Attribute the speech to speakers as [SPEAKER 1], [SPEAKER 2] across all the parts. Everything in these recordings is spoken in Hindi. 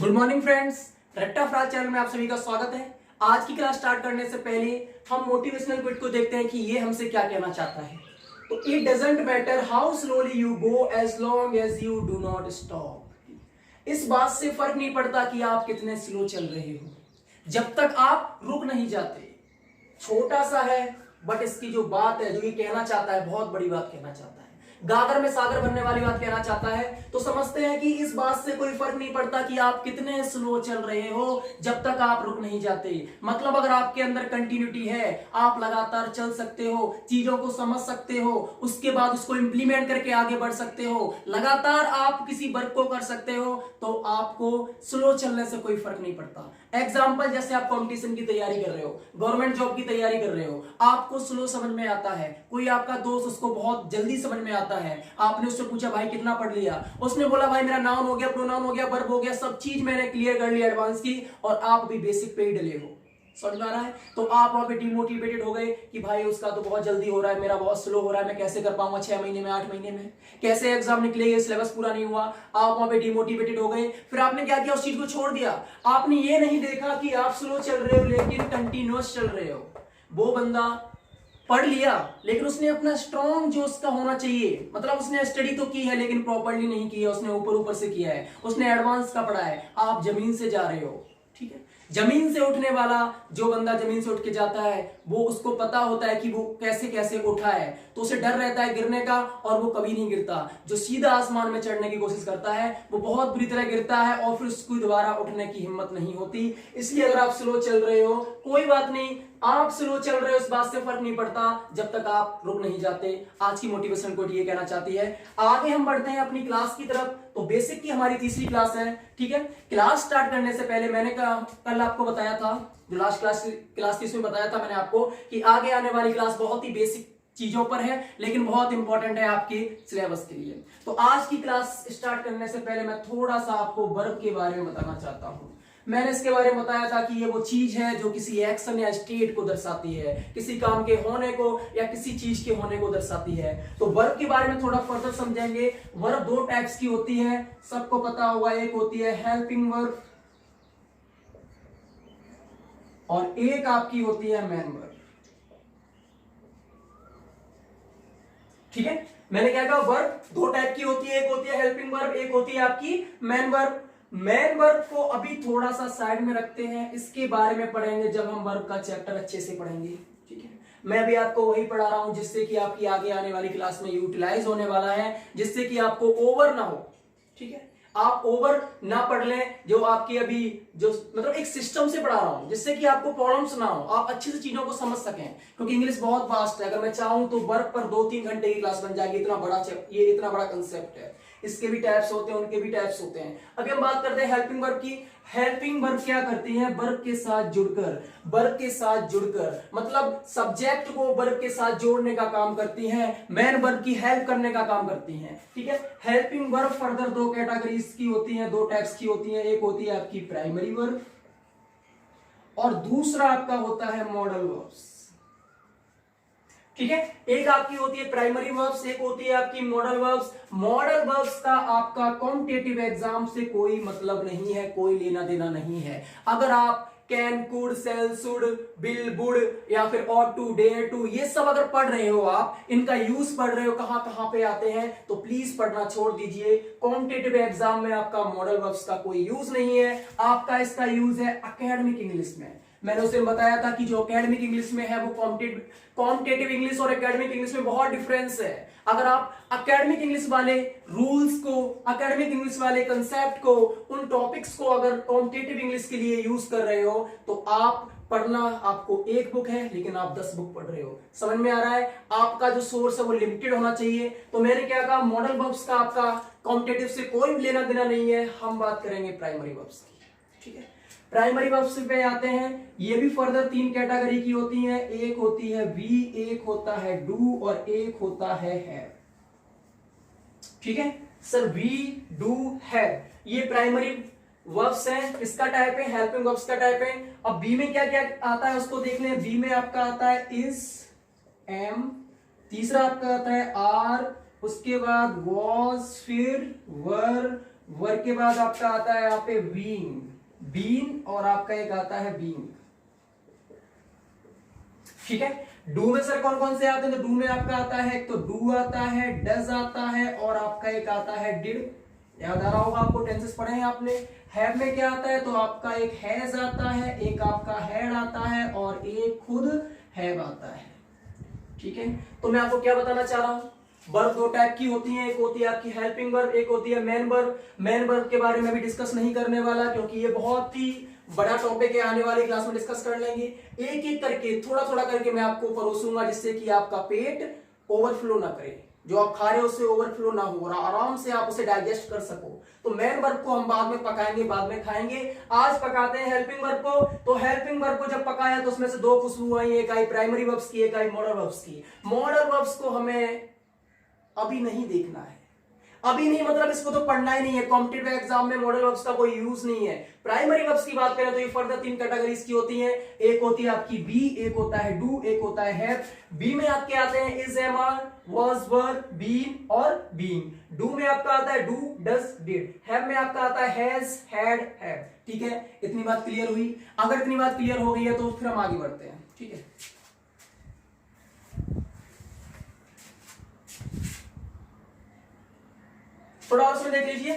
[SPEAKER 1] गुड मॉर्निंग फ्रेंड्स, रट्टा फ्राज चैनल में आप सभी का स्वागत है। आज की क्लास स्टार्ट करने से पहले हम मोटिवेशनल क्विट को देखते हैं कि ये हमसे क्या कहना चाहता है। तो it doesn't matter how slowly you go as long as you do not stop. इस बात से फर्क नहीं पड़ता कि आप कितने स्लो चल रहे हो, जब तक आप रुक नहीं जाते। छोटा सा है बट इसकी जो बात है, जो ये कहना चाहता है, बहुत बड़ी बात कहना चाहता है। गागर में सागर बनने वाली बात कहना चाहता है। तो समझते हैं कि इस बात से कोई फर्क नहीं पड़ता कि आप कितने स्लो चल रहे हो, जब तक आप रुक नहीं जाते। मतलब अगर आपके अंदर कंटिन्यूटी है, आप लगातार चल सकते हो, चीजों को समझ सकते हो, उसके बाद उसको इंप्लीमेंट करके आगे बढ़ सकते हो, लगातार आप किसी वर्क को कर सकते हो, तो आपको स्लो चलने से कोई फर्क नहीं पड़ता। एग्जाम्पल, जैसे आप कंपटीशन की तैयारी कर रहे हो, गवर्नमेंट जॉब की तैयारी कर रहे हो, आपको स्लो समझ में आता है। कोई आपका दोस्त, उसको बहुत जल्दी समझ में आता है। आपने उससे पूछा भाई कितना पढ़ लिया, उसने बोला भाई मेरा नाउन हो गया, प्रोनाउन हो गया, वर्ब हो गया, सब चीज मैंने क्लियर कर लिया एडवांस की, और आप भी बेसिक पे ही डले हो। समझ में आ रहा है? तो आप वहां पे डिमोटिवेटेड हो गए कि भाई उसका तो बहुत जल्दी हो रहा है, मेरा बहुत स्लो हो रहा है, मैं कैसे कर पाऊंगा 6 महीने में, 8 महीने में, कैसे एग्जाम निकलेगा, सिलेबस पूरा नहीं हुआ। आप वहां पे डिमोटिवेटेड हो गए। फिर आपने क्या किया, उस चीज को छोड़ दिया। आपने ये नहीं देखा कि आप स्लो चल रहे हो लेकिन कंटिन्यूअस चल रहे हो। वो बंदा पढ़ लिया लेकिन उसने अपना स्ट्रॉन्ग जो उसका होना चाहिए, मतलब उसने स्टडी तो की है लेकिन प्रॉपर्ली नहीं की है, उसने ऊपर ऊपर से किया है, उसने एडवांस का पढ़ा है। आप जमीन से जा रहे हो, ठीक है। जमीन से उठने वाला जो बंदा जमीन से उठ के जाता है, वो उसको पता होता है कि वो कैसे कैसे उठा है, तो उसे डर रहता है गिरने का, और वो कभी नहीं गिरता। जो सीधा आसमान में चढ़ने की कोशिश करता है वो बहुत बुरी तरह गिरता है और फिर उसको दोबारा उठने की हिम्मत नहीं होती। इसलिए अगर आप स्लो चल रहे हो, कोई बात नहीं, आप स्लो चल रहे हो, इस बात से फर्क नहीं पड़ता जब तक आप रुक नहीं जाते। आज की मोटिवेशन कोट ये कहना चाहती है। आगे हम बढ़ते हैं अपनी क्लास की तरफ। तो बेसिक की हमारी तीसरी क्लास है, ठीक है। क्लास स्टार्ट करने से पहले मैंने कल आपको बताया था, जो लास्ट क्लास थी उसमें बताया था मैंने आपको कि आगे आने वाली क्लास बहुत ही बेसिक चीजों पर है लेकिन बहुत इंपॉर्टेंट है आपके सिलेबस के लिए। तो आज की क्लास स्टार्ट करने से पहले मैं थोड़ा सा आपको वर्ब के बारे में बताना चाहता हूं। मैंने इसके बारे में बताया था कि ये वो चीज है जो किसी एक्शन या स्टेट को दर्शाती है, किसी काम के होने को या किसी चीज के होने को दर्शाती है। तो वर्ब के बारे में थोड़ा फर्दर समझेंगे। वर्ब दो टाइप्स की होती है, सबको पता होगा। एक होती है हेल्पिंग वर्ब और एक आपकी होती है मेन वर्ब, ठीक है। मैंने क्या कहा, वर्ब दो टाइप की होती है, एक होती है हेल्पिंग वर्ब, एक होती है आपकी मेन वर्ब। मेन वर्ब को अभी थोड़ा सा साइड में रखते हैं, इसके बारे में पढ़ेंगे जब हम वर्ब का चैप्टर अच्छे से पढ़ेंगे, ठीक है। मैं भी आपको वही पढ़ा रहा हूं जिससे कि आपकी आगे आने वाली क्लास में यूटिलाइज होने वाला है, जिससे कि आपको ओवर ना हो, ठीक है। आप ओवर ना पढ़ लें, जो आपकी अभी जो मतलब एक सिस्टम से पढ़ा रहा हूं जिससे कि आपको प्रॉब्लम्स ना हो, आप अच्छे से चीजों को समझ सकें। क्योंकि इंग्लिश बहुत वास्ट है, अगर मैं चाहूं तो वर्ब पर 2-3 घंटे की क्लास बन जाएगी, ये इतना बड़ा कंसेप्ट है। इसके भी टाइप्स होते हैं, उनके भी टाइप्स होते हैं। अभी हम बात करते हैं हेल्पिंग वर्ब की। हेल्पिंग वर्ब क्या करती है, वर्ब के साथ जुड़कर, वर्ब के साथ जुड़कर, मतलब सब्जेक्ट को वर्ब के साथ जोड़ने का काम करती हैं। मेन वर्ब की हेल्प करने का काम करती हैं, ठीक है। हेल्पिंग वर्ब फर्दर दो कैटेगरीज की होती हैं, दो टाइप्स की होती हैं। एक होती है आपकी प्राइमरी वर्ब और दूसरा आपका होता है मॉडल वर्ब्स, ठीक है। एक आपकी होती है प्राइमरी वर्ब्स, एक होती है आपकी मॉडल वर्ब्स। मॉडल वर्ब्स का आपका कॉम्पिटिटिव एग्जाम से कोई मतलब नहीं है, कोई लेना देना नहीं है। अगर आप can, could, shall, should, will, would या फिर ऑट टू, डेयर टू, ये सब अगर पढ़ रहे हो, आप इनका यूज पढ़ रहे हो, कहां कहां पे आते हैं, तो प्लीज पढ़ना छोड़ दीजिए। कॉम्पिटिटिव एग्जाम में आपका मॉडल वर्ब्स का कोई यूज नहीं है, आपका इसका यूज है एकेडमिक इंग्लिश में। मैंने उसे बताया था कि जो एकेडमिक इंग्लिश में है वो कॉम्पिटिटिव इंग्लिश और एकेडमिक इंग्लिश में बहुत डिफरेंस है। अगर आप एकेडमिक इंग्लिश वाले रूल्स को, एकेडमिक इंग्लिश वाले कंसेप्ट को, उन टॉपिक्स को अगर कॉम्पिटिटिव इंग्लिश के लिए यूज कर रहे हो, तो आप पढ़ना, आपको एक बुक है लेकिन आप 10 बुक पढ़ रहे हो। समझ में आ रहा है? आपका जो सोर्स है वो लिमिटेड होना चाहिए। तो मैंने क्या कहा, मॉडल वर्ब्स का आपका कॉम्पिटिटिव से कोई लेना देना नहीं है। हम बात करेंगे प्राइमरी वर्ब्स की, ठीक है। प्राइमरी वर्ब्स पे आते हैं। ये भी फर्दर 3 कैटेगरी की होती हैं। एक होती है वी, एक होता है डू और एक होता है हैव, ठीक है। सर वी, डू, हैव, ये प्राइमरी वर्ब्स हैं। किसका टाइप है, हेल्पिंग वर्ब्स का टाइप है। अब बी में क्या क्या आता है उसको देख लें। बी में आपका आता है इज, एम, तीसरा आपका आता है आर, उसके बाद वॉज, फिर वर, वर्क के बाद आपका आता है यहाँ पे बीइंग, बीन, और आपका एक आता है बीइंग। ठीक है। डू में सर कौन कौन से आते हैं? तो डू में आपका आता है, एक तो डू आता है, डज आता है, और आपका एक आता है डिड। याद आ रहा होगा आपको, टेंसेस पढ़े हैं आपने। हैव में क्या आता है? तो आपका एक हैज आता है, एक आपका हैड आता है, और एक खुद हैव आता है। ठीक है। तो मैं आपको क्या बताना चाह रहा हूं, वर्ब दो टाइप की होती हैं, एक होती है आपकी हेल्पिंग वर्ब, एक होती है मेन वर्ब। मेन वर्ब के बारे में भी डिस्कस नहीं करने वाला, क्योंकि ये बहुत ही बड़ा टॉपिक है, आने वाली क्लास में डिस्कस कर लेंगे। एक एक करके, थोड़ा थोड़ा करके मैं आपको परोसूंगा, जिससे कि आपका पेट ओवरफ्लो ना करे, जो आप खा रहे हो उससे ओवरफ्लो ना हो, और आराम से आप उसे डाइजेस्ट कर सको। तो मेन वर्ब को हम बाद में पकाएंगे, बाद में खाएंगे। आज पकाते हैं हेल्पिंग वर्ब को। तो हेल्पिंग वर्ब को जब पकाया तो उसमें से दो खुशबू आई, एक आई प्राइमरी वर्ब्स की, एक आई मॉडल वर्ब्स की। मॉडल वर्ब्स को हमें अभी नहीं देखना है, अभी नहीं मतलब इसको तो पढ़ना ही नहीं है, कॉम्पिटिटिव एग्जाम में मॉडल वर्ब्स का कोई यूज नहीं है। प्राइमरी वर्ब्स की बात करें तो ये फर्दर तीन कैटेगरीज की होती हैं। एक होती है आपकी बी, एक होता है डू, एक होता है हैव। बी में आपके आते हैं is, am, are, was, were, been और बीइंग। डू में आपका आता है डू, डज, डिड। हैव में आपका आता है हैज, हैड, हैव। ठीक है, इतनी बात क्लियर हुई? अगर इतनी बात क्लियर हो गई है तो फिर हम आगे बढ़ते हैं। ठीक है, थोड़ा और उसमें देख लीजिए।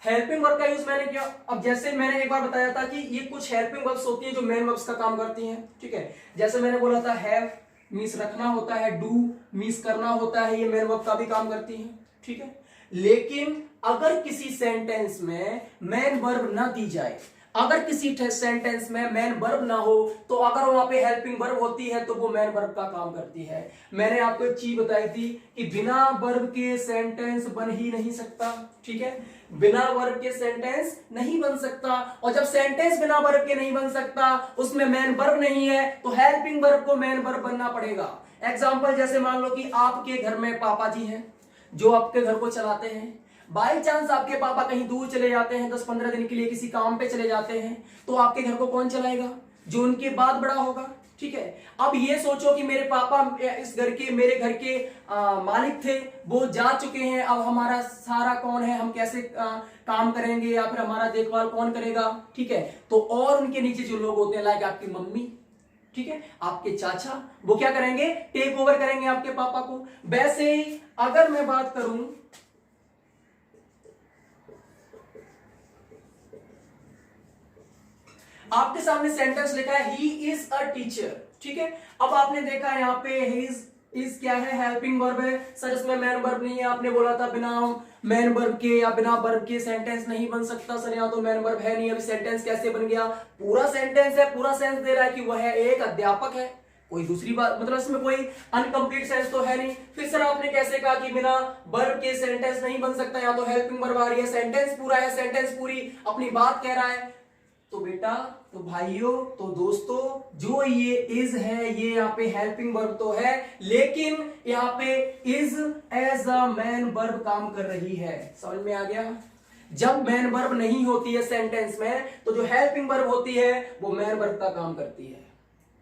[SPEAKER 1] हेल्पिंग वर्ब का यूज मैंने किया। अब जैसे मैंने एक बार बताया था कि ये कुछ हेल्पिंग वर्ब्स होती हैं जो मेन वर्ब्स का काम करती हैं। ठीक है, जैसे मैंने बोला था हैव मींस रखना होता है, डू मींस करना होता है, ये मेन वर्ब का भी काम करती हैं। ठीक है, लेकिन अगर किसी सेंटेंस में मेन वर्ब ना दी जाए, अगर किसी सेंटेंस में मेन वर्ब ना हो, तो अगर वहां पे हेल्पिंग वर्ब होती है तो वो मेन वर्ब का काम करती है। मैंने आपको एक चीज बताई थी कि बिना वर्ब के सेंटेंस बन ही नहीं सकता। ठीक है, बिना वर्ब के सेंटेंस नहीं बन सकता, और जब सेंटेंस बिना वर्ब के नहीं बन सकता, उसमें मेन वर्ब नहीं है, तो हेल्पिंग वर्ब को मेन वर्ब बनना पड़ेगा। एग्जांपल जैसे मान लो कि आपके घर में पापा जी हैं जो आपके घर को चलाते हैं। बाई चांस आपके पापा कहीं दूर चले जाते हैं, 10-15 दिन के लिए किसी काम पे चले जाते हैं, तो आपके घर को कौन चलाएगा? जो उनके बाद बड़ा होगा। ठीक है, अब ये सोचो कि मेरे पापा इस घर के, मेरे घर के मालिक थे, वो जा चुके हैं, अब हमारा सहारा कौन है, हम कैसे काम करेंगे, या फिर हमारा देखभाल कौन करेगा? ठीक है, तो और उनके नीचे जो लोग होते हैं, लाइक आपकी मम्मी, ठीक है, आपके चाचा, वो क्या करेंगे? टेक ओवर करेंगे आपके पापा को। वैसे ही अगर मैं बात करूं, आपके सामने सेंटेंस लिखा है ही इज अ टीचर। ठीक है, अब आपने देखा यहाँ पे इज क्या है? हेल्पिंग वर्ब है। सर इसमें मेन वर्ब नहीं है, आपने बोला था बिना मेन वर्ब के या बिना वर्ब के सेंटेंस नहीं बन सकता। सर यहाँ तो मेन वर्ब है नहीं, अभी सेंटेंस कैसे बन गया? पूरा सेंटेंस है, पूरा सेंस दे रहा है कि वह एक अध्यापक है, कोई दूसरी बात, मतलब इसमें कोई अनकंप्लीट सेंस तो है नहीं। फिर सर आपने कैसे कहा कि बिना वर्ब के सेंटेंस नहीं बन सकता? यहाँ तो हेल्पिंग वर्ब आ रही है, सेंटेंस पूरा है, सेंटेंस पूरी अपनी बात कह रहा है। तो बेटा, तो भाइयों, तो दोस्तों, जो ये इज है, ये यहाँ पे हेल्पिंग वर्ब तो है, लेकिन यहाँ पे is as a main verb काम कर रही है। समझ में आ गया? जब मेन वर्ब नहीं होती है सेंटेंस में, तो जो हेल्पिंग वर्ब होती है वो मेन वर्ब का काम करती है।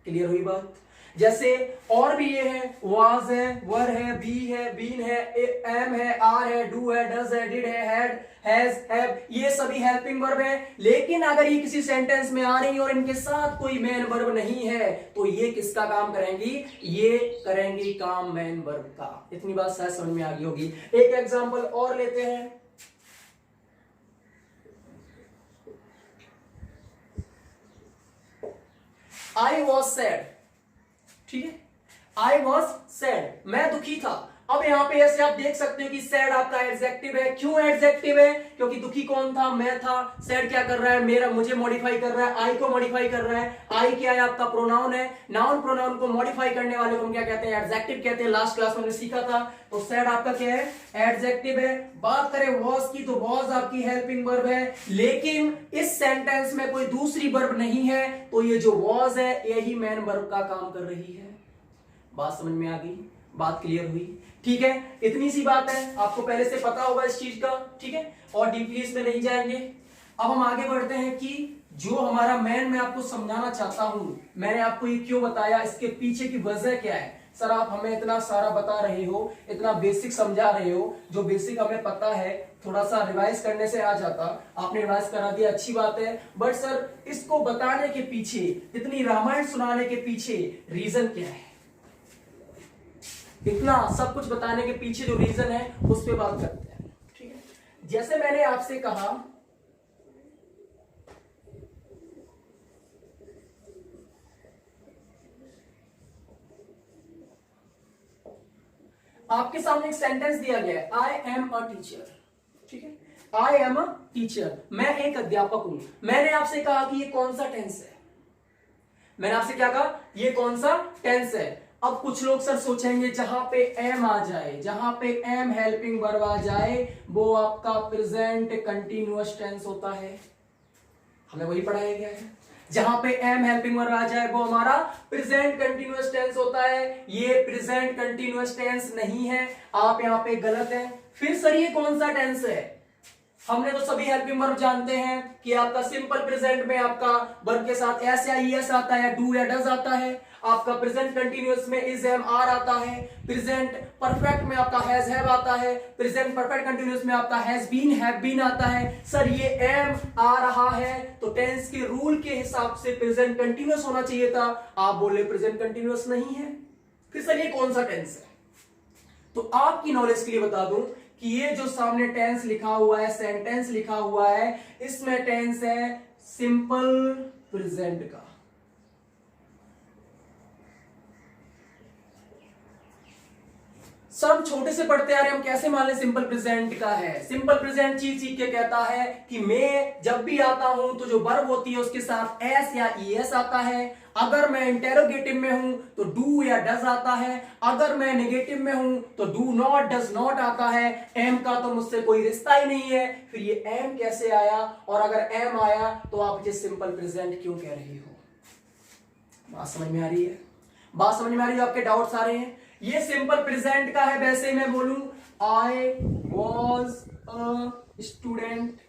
[SPEAKER 1] क्लियर हुई बात? जैसे और भी ये है, वाज है, वर है, बी है, बीन है, एम है, आर है, डू है, डज है, डिड है, हैड, हैज, हैव, ये सभी हेल्पिंग वर्ब है। लेकिन अगर ये किसी सेंटेंस में आ रही और इनके साथ कोई मेन वर्ब नहीं है, तो ये किसका काम करेंगी? ये करेंगी काम मेन वर्ब का। इतनी बात शायद समझ में आ गई होगी। एक एग्जांपल और लेते हैं। I was sad. ठीक है, आई वॉज सैड, मैं दुखी था। अब यहां पे ऐसे आप देख सकते हो कि सैड आपका एडजेक्टिव है। क्यों एडजेक्टिव है? क्योंकि दुखी कौन था? मैं था। सैड क्या कर रहा है? मेरा, मुझे मॉडिफाई कर रहा है, आई को मॉडिफाई कर रहा है। आई क्या है? आपका प्रोनाउन है। नाउन प्रोनाउन को मॉडिफाई करने वाले को हम क्या कहते हैं? एडजेक्टिव कहते हैं। लास्ट क्लास में हमने सीखा था। तो सैड आपका क्या है? एडजेक्टिव है। बात करें वॉज की, तो वॉज आपकी हेल्पिंग वर्ब है, लेकिन इस सेंटेंस में कोई दूसरी वर्ब नहीं है, तो ये जो वॉज है यही मेन वर्ब का काम कर रही है। बात समझ में आ गई? बात क्लियर हुई? ठीक है, इतनी सी बात है, आपको पहले से पता होगा इस चीज का। ठीक है, और डीपली इसमें नहीं जाएंगे। अब हम आगे बढ़ते हैं कि जो हमारा मैं आपको समझाना चाहता हूं, मैंने आपको ये क्यों बताया, इसके पीछे की वजह क्या है। सर आप हमें इतना सारा बता रहे हो, इतना बेसिक समझा रहे हो, जो बेसिक हमें पता है थोड़ा सा रिवाइज करने से आ जाता। आपने रिवाइज करा दिया, अच्छी बात है, बट सर इसको बताने के पीछे, इतनी रामायण सुनाने के पीछे रीजन क्या है? इतना सब कुछ बताने के पीछे जो रीजन है उस पर बात करते हैं। ठीक है, जैसे मैंने आपसे कहा आपके सामने एक सेंटेंस दिया गया है, आई एम अ टीचर। ठीक है, आई एम अ टीचर, मैं एक अध्यापक हूं। मैंने आपसे कहा कि ये कौन सा टेंस है? मैंने आपसे क्या कहा? ये कौन सा टेंस है? अब कुछ लोग सर सोचेंगे जहां पे एम आ जाए, जहां पे एम हेल्पिंग वर्ब आ जाए, वो आपका प्रेजेंट कंटिन्यूअस टेंस होता है। हमें वही पढ़ाया गया है, जहां पे एम हेल्पिंग वर्ब आ जाए वो हमारा प्रेजेंट कंटिन्यूअस टेंस होता है। ये प्रेजेंट कंटिन्यूअस टेंस नहीं है, आप यहां पे गलत है। फिर सर ये कौन सा टेंस है? हमने तो सभी हेल्पिंग वर्ब जानते हैं कि आपका सिंपल प्रेजेंट में आपका वर्ब के साथ एस या ईएस आता है, डू या डज आता है। आपका प्रेजेंट कंटिन्यूअस में इज एम आर आता है। प्रेजेंट परफेक्ट में आपका हैज हैव आता है। प्रेजेंट परफेक्ट कंटिन्यूअस में आपका हैज बीन हैव बीन आता है। सर ये एम आ रहा है तो टेंस के रूल के हिसाब से प्रेजेंट कंटिन्यूअस होना चाहिए था, आप बोले प्रेजेंट कंटिन्यूअस नहीं है। फिर सर ये कौन सा टेंस है? तो आपकी नॉलेज के लिए बता दूं कि ये जो सामने टेंस लिखा हुआ है, सेंटेंस लिखा हुआ है, इसमें टेंस है सिंपल प्रेजेंट का। सब छोटे से पढ़ते आ रहे हम, कैसे मान ले सिंपल प्रेजेंट का है? सिंपल प्रेजेंट चीज सीख के कहता है कि मैं जब भी आता हूं तो जो वर्ब होती है उसके साथ एस या ईएस आता है। अगर मैं इंटेरोगेटिव में हूं तो डू या डज आता है। अगर मैं नेगेटिव में हूं तो डू नॉट डज नॉट आता है। एम का तो मुझसे कोई रिश्ता ही नहीं है, फिर ये एम कैसे आया? और अगर एम आया तो आप इसे सिंपल प्रेजेंट क्यों कह रही हो? बात समझ में आ रही है? बात समझ में आ रही है? आपके डाउट्स आ रहे हैं? ये सिंपल प्रेजेंट का है। वैसे मैं बोलूं आई वॉज अ स्टूडेंट,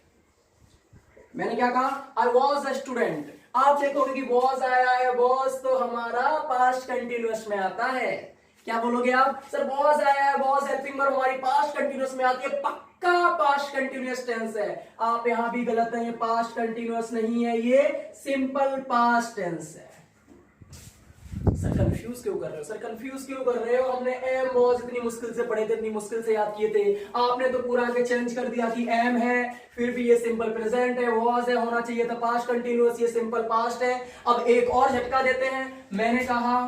[SPEAKER 1] मैंने क्या कहा? I was a student. आप देखोगे कि वॉज आया है, वॉज तो हमारा पास्ट कंटिन्यूअस में आता है। क्या बोलोगे आप? सर वॉज आया है, वॉज हेल्पिंग वर्ब हमारी पास्ट कंटिन्यूअस में आती है, पक्का पास्ट कंटिन्यूअस टेंस है। आप यहां भी गलत है, ये पास्ट कंटिन्यूअस नहीं है, ये सिंपल पास्ट टेंस है। सर कंफ्यूज क्यों कर रहे हो? सर कंफ्यूज क्यों कर रहे हो? हमने एम वॉज इतनी मुश्किल से पढ़े थे, इतनी मुश्किल से याद किए थे, आपने तो पूरा आगे चेंज कर दिया कि एम है, फिर भी ये सिंपल प्रेजेंट है, वॉज है, होना चाहिए था पास्ट कंटिन्यूअस, ये सिंपल पास्ट है। अब एक और झटका देते हैं। मैंने कहा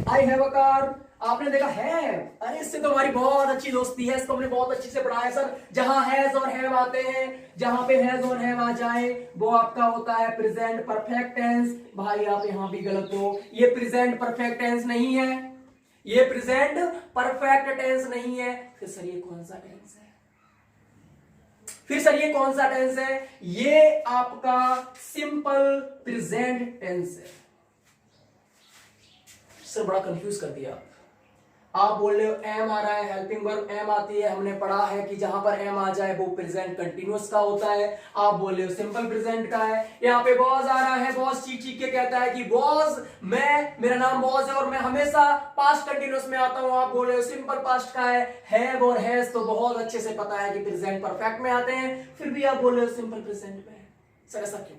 [SPEAKER 1] आई हैव अ कार, आपने देखा है, अरे इससे तो हमारी बहुत अच्छी दोस्ती है, इसको हमने बहुत अच्छे से पढ़ा है सर। जहां हैज और हैव आते हैं, जहां पे हैज और हैव आ जाए वो आपका होता है प्रेजेंट परफेक्ट टेंस। भाई आप यहां भी गलत हो, ये प्रेजेंट परफेक्ट टेंस नहीं है, ये प्रेजेंट परफेक्ट टेंस नहीं है। फिर सर ये कौन सा टेंस है? फिर सर ये कौन सा टेंस है? ये आपका सिंपल प्रेजेंट टेंस है। सर बड़ा कंफ्यूज कर दिया आप बोल रहे हो एम आ रहा है, हेल्पिंग वर्ब एम आती है, हमने पढ़ा है कि जहां पर एम आ जाए वो प्रेजेंट कंटिन्यूअस का होता है। आप बोल रहे हो सिंपल प्रेजेंट का है। यहाँ पे वॉज आ रहा है, वॉज चीख चीख के कहता है कि वॉज, मैं, मेरा नाम वॉज है और मैं हमेशा पास्ट कंटिन्यूअस में आता हूं। आप बोल रहे हो सिंपल पास्ट का है। हैव और हैज तो बहुत अच्छे से पता है कि प्रेजेंट परफेक्ट में आते हैं, फिर भी आप बोल रहे हो सिंपल प्रेजेंट में है। सर ऐसा क्यों?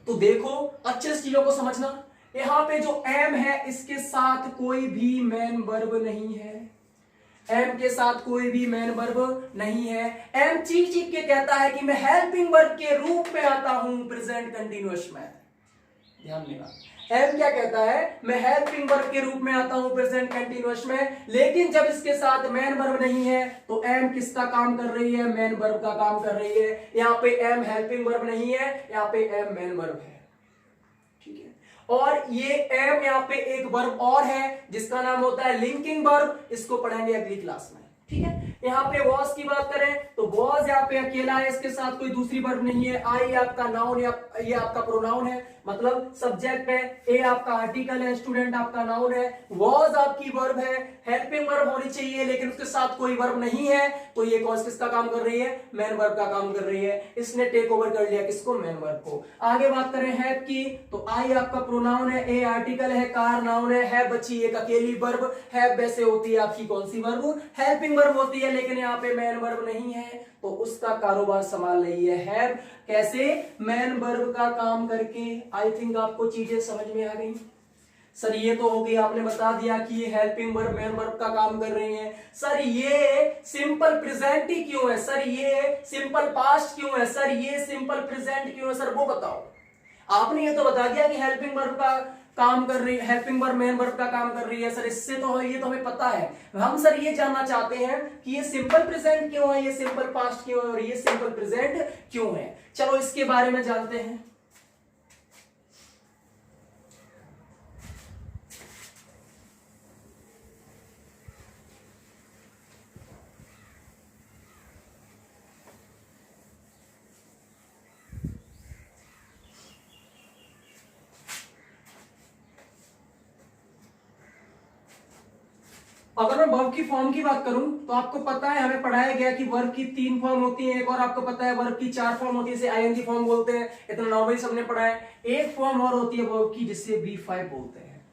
[SPEAKER 1] तो देखो अच्छे से चीजों को समझना। यहां पे जो एम है इसके साथ कोई भी मेन वर्ब नहीं है, एम के साथ कोई भी मेन वर्ब नहीं है। एम चीख चीख के कहता है कि मैं हेल्पिंग वर्ब के रूप में आता हूं प्रेजेंट कंटिन्यूअस में। ध्यान देना, एम क्या कहता है? मैं हेल्पिंग वर्ब के रूप में आता हूं प्रेजेंट कंटिन्यूअस में, लेकिन जब इसके साथ मेन वर्ब नहीं है तो एम किसका काम कर रही है? मेन वर्ब का काम कर रही है। यहां पे एम हेल्पिंग वर्ब नहीं है, यहां पे एम मेन वर्ब है। ठीक है, और ये एम यहां पे एक वर्ब और है जिसका नाम होता है लिंकिंग वर्ब, इसको पढ़ेंगे अगली क्लास में। ठीक है, यहां पे वॉज की बात करें तो वॉज यहाँ पे अकेला है, इसके साथ कोई दूसरी वर्ब नहीं है। आई आपका नाउन, ये आपका प्रोनाउन है, मतलब सब्जेक्ट है। ए आपका आर्टिकल है, स्टूडेंट आपका नाउन है। वॉज आपकी वर्ब है, हेल्पिंग वर्ब होनी चाहिए लेकिन उसके साथ कोई वर्ब नहीं है, तो ये कौन किसका काम कर रही है? मेन वर्ब का काम कर रही है। इसने टेक ओवर कर लिया किसको? मेन वर्ब को। आगे बात करें हैव की, तो आई आपका प्रोनाउन है, ए आर्टिकल है, कार नाउन है बची एक अकेली वर्ब। हैव वैसे होती है आपकी कौन सी वर्ब? हेल्पिंग वर्ब होती है, लेकिन यहाँ पे मेन वर्ब नहीं है तो उसका कारोबार संभाल रही है हैव। कैसे? मेन वर्ब का काम करके। आई थिंक आपको चीजें समझ में आ गई। सर ये तो हो गई, आपने बता दिया कि ये हेल्पिंग वर्ब मेन वर्ब का काम कर रही है। सर ये सिंपल प्रेजेंट ही क्यों है? सर ये सिंपल पास्ट क्यों है? सर ये सिंपल प्रेजेंट क्यों है? सर वो बताओ। आपने ये तो बता दिया कि हेल्पिंग वर्ब का काम कर रही है, हेल्पिंग वर्ब मेन वर्ब का काम कर रही है। सर इससे तो ये तो हमें पता है। हम सर ये जानना चाहते हैं कि ये सिंपल प्रेजेंट क्यों है, ये सिंपल पास्ट क्यों है और ये सिंपल प्रेजेंट क्यों है। चलो इसके बारे में जानते हैं। अगर मैं वर्ब की फॉर्म की बात करूं तो आपको पता है, हमें पढ़ाया गया कि वर्ब की 3 फॉर्म होती है। एक और आपको पता है वर्ब की 4 फॉर्म होती है, इसे आईएनजी फॉर्म बोलते हैं। इतना नॉर्मली सबने पढ़ा है। एक फॉर्म और होती है वर्ब की जिसे B5 बोलते हैं।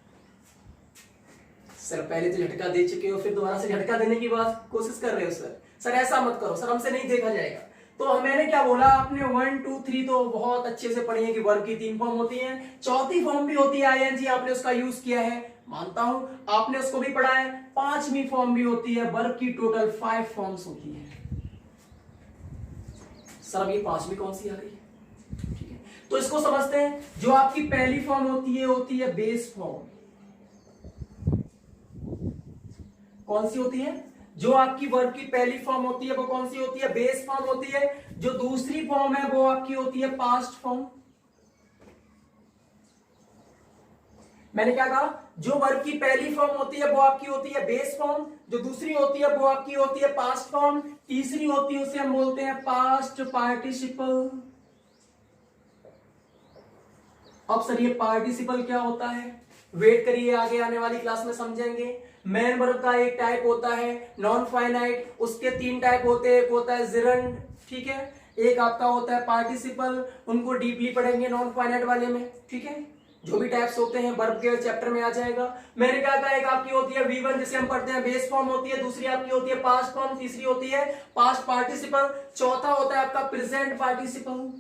[SPEAKER 1] सर पहले तो झटका दे चुके हो, फिर दोबारा से झटका देने की बात कोशिश कर रहे हो। सर ऐसा मत करो सर, हमसे नहीं देखा जाएगा। तो मैंने क्या बोला, आपने 1 2 3 तो बहुत अच्छे से पढ़ी है कि वर्ब की 3 फॉर्म होती है। चौथी फॉर्म भी होती है आईएनजी, आपने उसका यूज किया है, मानता हूं आपने उसको भी पढ़ा है। 5वीं फॉर्म भी होती है। वर्ब की टोटल 5 फॉर्म्स होती है। सर अब ये 5वीं कौन सी आ गई? ठीक है, तो इसको समझते हैं। जो आपकी पहली फॉर्म होती है बेस फॉर्म। कौन सी होती है? जो आपकी वर्ब की पहली फॉर्म होती है वो कौन सी होती है? बेस फॉर्म होती है। जो दूसरी फॉर्म है वो आपकी होती है पास्ट फॉर्म। मैंने क्या कहा? जो वर्ब की पहली फॉर्म होती है वो आपकी होती है बेस फॉर्म, जो दूसरी होती है वो आपकी होती है पास्ट फॉर्म, तीसरी होती है उसे हम बोलते हैं पास्ट पार्टिसिपल। अब सर ये पार्टिसिपल क्या होता है? वेट करिए, आगे आने वाली क्लास में समझेंगे। मेन वर्ब का एक टाइप होता है नॉन फाइनाइट, उसके 3 टाइप होते हैं। एक होता है जिरंड, ठीक है, एक आपका होता है पार्टिसिपल, उनको डीपली पढ़ेंगे नॉन फाइनाइट वाले में, ठीक है। जो भी टाइप्स होते हैं वर्ब के चैप्टर में आ जाएगा। मैंने क्या कहा, एक आपकी होती है V1 जिसे हम पढ़ते हैं बेस फॉर्म होती है, दूसरी आपकी होती है पास्ट फॉर्म, तीसरी होती है पास्ट पार्टिसिपल, चौथा होता है आपका प्रेजेंट पार्टिसिपल।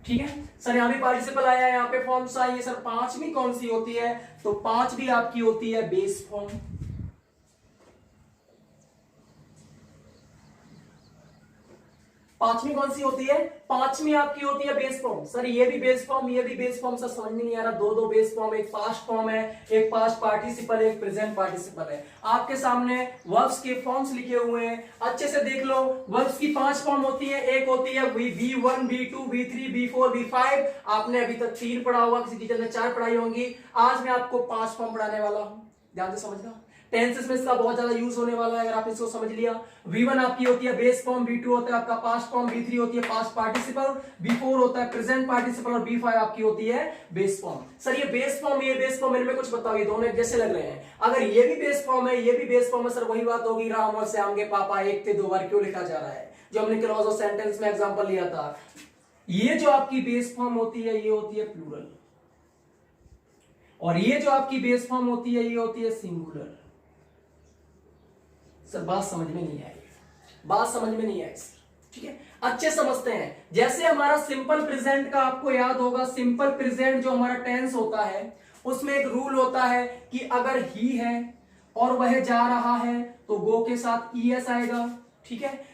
[SPEAKER 1] ठीक है सर, यहां भी पार्टिसिपल आया है, यहाँ पे फॉर्म्स आई है। सर 5वीं कौन सी होती है? तो 5वीं आपकी होती है बेस फॉर्म। 5वीं कौन सी होती है? 5वीं आपकी होती है बेस फॉर्म। सर ये भी बेस फॉर्म, ये भी बेस फॉर्म। सर समझ में नहीं आ रहा, दो बेस फॉर्म, एक पास्ट फॉर्म है, एक पास्ट पार्टिसिपल, एक प्रेजेंट पार्टिसिपल है। आपके सामने वर्ब्स के फॉर्म्स लिखे हुए हैं, अच्छे से देख लो। वर्ब्स की 5 फॉर्म होती है। एक होती है V1 V2 V3 V4 V5। आपने अभी तक 3 पढ़ा होगा, किसी टीचर ने 4 पढ़ाई होंगी। आज मैं आपको 5 फॉर्म पढ़ाने वाला हूं, ध्यान से समझना। टेंसेस में इसका बहुत ज्यादा यूज होने वाला है, अगर आप इसको समझ लिया। V1 आपकी होती है बेस फॉर्म, V2 होता है आपका पास्ट फॉर्म, V3 होती है पास्ट पार्टिसिपल, V4 होता है प्रेजेंट पार्टिसिपल और V5 आपकी होती है बेस फॉर्म। सर ये बेस फॉर्म इनमें कुछ बताओ, ये दोनों एक जैसे लग रहे हैं। अगर ये भी बेस फॉर्म है, ये भी बेस फॉर्म है, सर वही बात होगी, राम और श्याम के पापा एक थे, 2 बार क्यों लिखा जा रहा है, जो हमने क्लॉज ऑफ सेंटेंस में एग्जांपल लिया था। ये जो आपकी बेस फॉर्म होती है ये होती है प्लूरल, और ये जो आपकी बेस फॉर्म होती है ये होती है सिंगुलर। सर बात समझ में नहीं आई, बात समझ में नहीं आई सर, ठीक है। अच्छे समझते हैं। जैसे हमारा सिंपल प्रेजेंट का आपको याद होगा, सिंपल प्रेजेंट जो हमारा टेंस होता है उसमें एक रूल होता है कि अगर ही है और वह जा रहा है तो गो के साथ ईएस आएगा, ठीक है।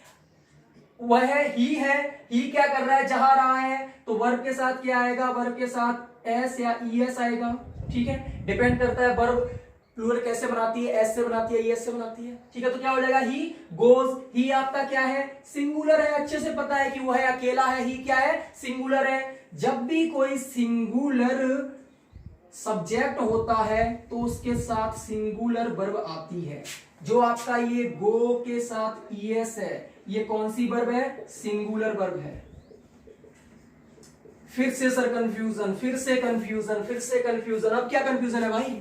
[SPEAKER 1] वह ही है, ही क्या कर रहा है, जा रहा है, तो वर्ब के साथ क्या आएगा, वर्ब के साथ एस या ईएस आएगा, ठीक है। डिपेंड करता है वर्ब प्लूरल कैसे बनाती है, एस से बनाती है, एस से बनाती है, ठीक है। तो क्या हो जाएगा, ही गोज। ही आपका क्या है, सिंगुलर है, अच्छे से पता है कि वो है अकेला है, ही क्या है, सिंगुलर है। जब भी कोई सिंगुलर सब्जेक्ट होता है तो उसके साथ सिंगुलर वर्ब आती है। जो आपका ये गो के साथ ईएस है, ये कौन सी वर्ब है? सिंगुलर वर्ब है। फिर से सर कंफ्यूजन, फिर से कंफ्यूजन, फिर से कंफ्यूजन। अब क्या कंफ्यूजन है भाई?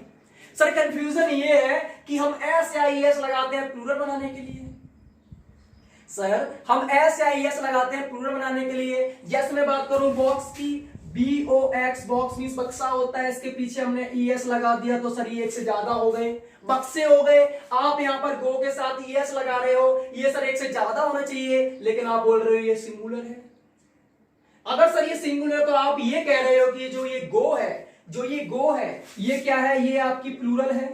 [SPEAKER 1] सर कंफ्यूजन ये है कि हम एस या ईएस लगाते हैं प्लूरल बनाने के लिए। सर हम एस या ईएस लगाते हैं प्लूरल बनाने के लिए। जैसे मैं बात करूं बॉक्स की, BOX, बॉक्स मींस बक्सा होता है, इसके पीछे हमने ईएस लगा दिया तो सर ये एक से ज्यादा हो गए, बक्से हो गए। आप यहां पर गो के साथ ईएस लगा रहे हो, ये सर एक से ज्यादा होना चाहिए, लेकिन आप बोल रहे हो ये सिंगुलर है। अगर सर ये सिंगुलर है तो आप ये कह रहे हो कि जो ये गो है, जो ये गो है, ये क्या है? ये आपकी प्लूरल है।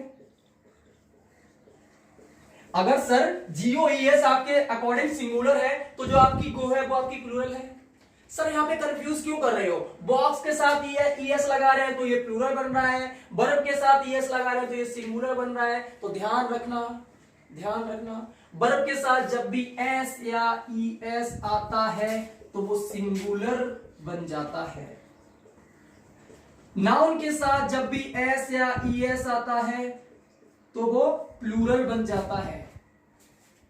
[SPEAKER 1] अगर सर GOES आपके अकॉर्डिंग सिंगुलर है तो जो आपकी गो है वो आपकी प्लूरल है। सर यहां पे कंफ्यूज क्यों कर रहे हो? बॉक्स के साथ ईएस लगा रहे हैं तो ये प्लूरल बन रहा है, वर्ब के साथ ईएस लगा रहे हैं तो ये सिंगुलर बन रहा है। तो ध्यान रखना, ध्यान रखना, वर्ब के साथ जब भी एस या ईएस आता है तो वो सिंगुलर बन जाता है। नाउन के साथ जब भी एस या ईएस आता है तो वो प्लूरल बन जाता है।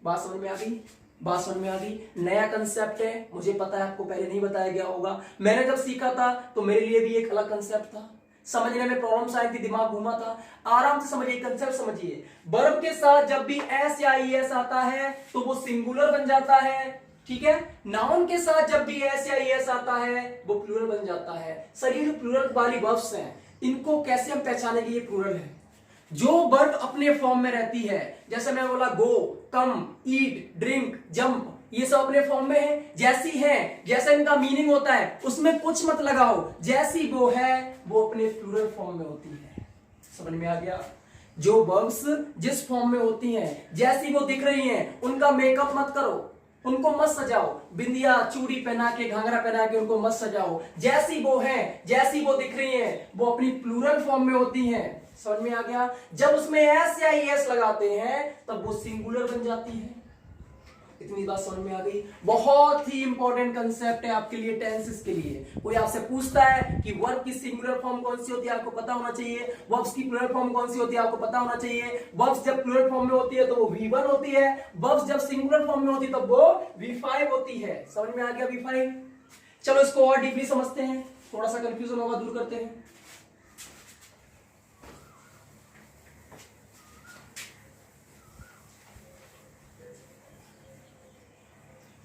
[SPEAKER 1] बात समझ में आ गई? बात समझ में आ गई? नया कंसेप्ट है, मुझे पता है आपको पहले नहीं बताया गया होगा। मैंने जब सीखा था तो मेरे लिए भी एक अलग कंसेप्ट था, समझने में प्रॉब्लम्स आई थी, दिमाग घूमा था। आराम से समझिए, कंसेप्ट समझिए। वर्ब के साथ जब भी एस या ईएस आता है तो वो सिंगुलर बन जाता है, ठीक है। नाउन के साथ जब भी एस या ईएस आता है वो प्लूरल बन जाता है। सर ये जो प्लूरल वाली वर्ब्स हैं, इनको कैसे हम पहचानेंगे ये प्लूरल है? जो वर्ब अपने फॉर्म में रहती है, जैसे मैं बोला गो, कम, ईट, ड्रिंक, जंप, ये सब अपने फॉर्म में है, जैसी है, जैसा इनका मीनिंग होता है, उसमें कुछ मत लगाओ। जैसी वो है वो अपने प्लूरल फॉर्म में होती है। समझ में आ गया? जो वर्ब्स जिस फॉर्म में होती हैं, जैसी वो दिख रही हैं, उनका मेकअप मत करो, उनको मत सजाओ, बिंदिया चूड़ी पहना के, घाघरा पहना के उनको मत सजाओ। जैसी वो है, जैसी वो दिख रही हैं, वो अपनी प्लूरल फॉर्म में होती हैं। समझ में आ गया? जब उसमें एस या ईएस लगाते हैं तब वो सिंगुलर बन जाती है। इतनी बात समझ में आ गई? बहुत ही इंपॉर्टेंट कंसेप्ट है आपके लिए, टेंसेस के लिए। कोई आपसे पूछता है कि वर्ब की सिंगुलर फॉर्म कौन सी होती है, आपको पता होना चाहिए। वर्ब्स की प्लूरल फॉर्म कौन सी होती है, आपको पता होना चाहिए। वर्ब्स जब प्लूरल फॉर्म में होती है तो वो V1 होती है, वर्ब्स जब सिंगुलर फॉर्म में होती है तब वो V5 होती है। समझ में आ गया V5? चलो इसको और डीपली समझते हैं, थोड़ा सा कंफ्यूजन होगा दूर करते हैं।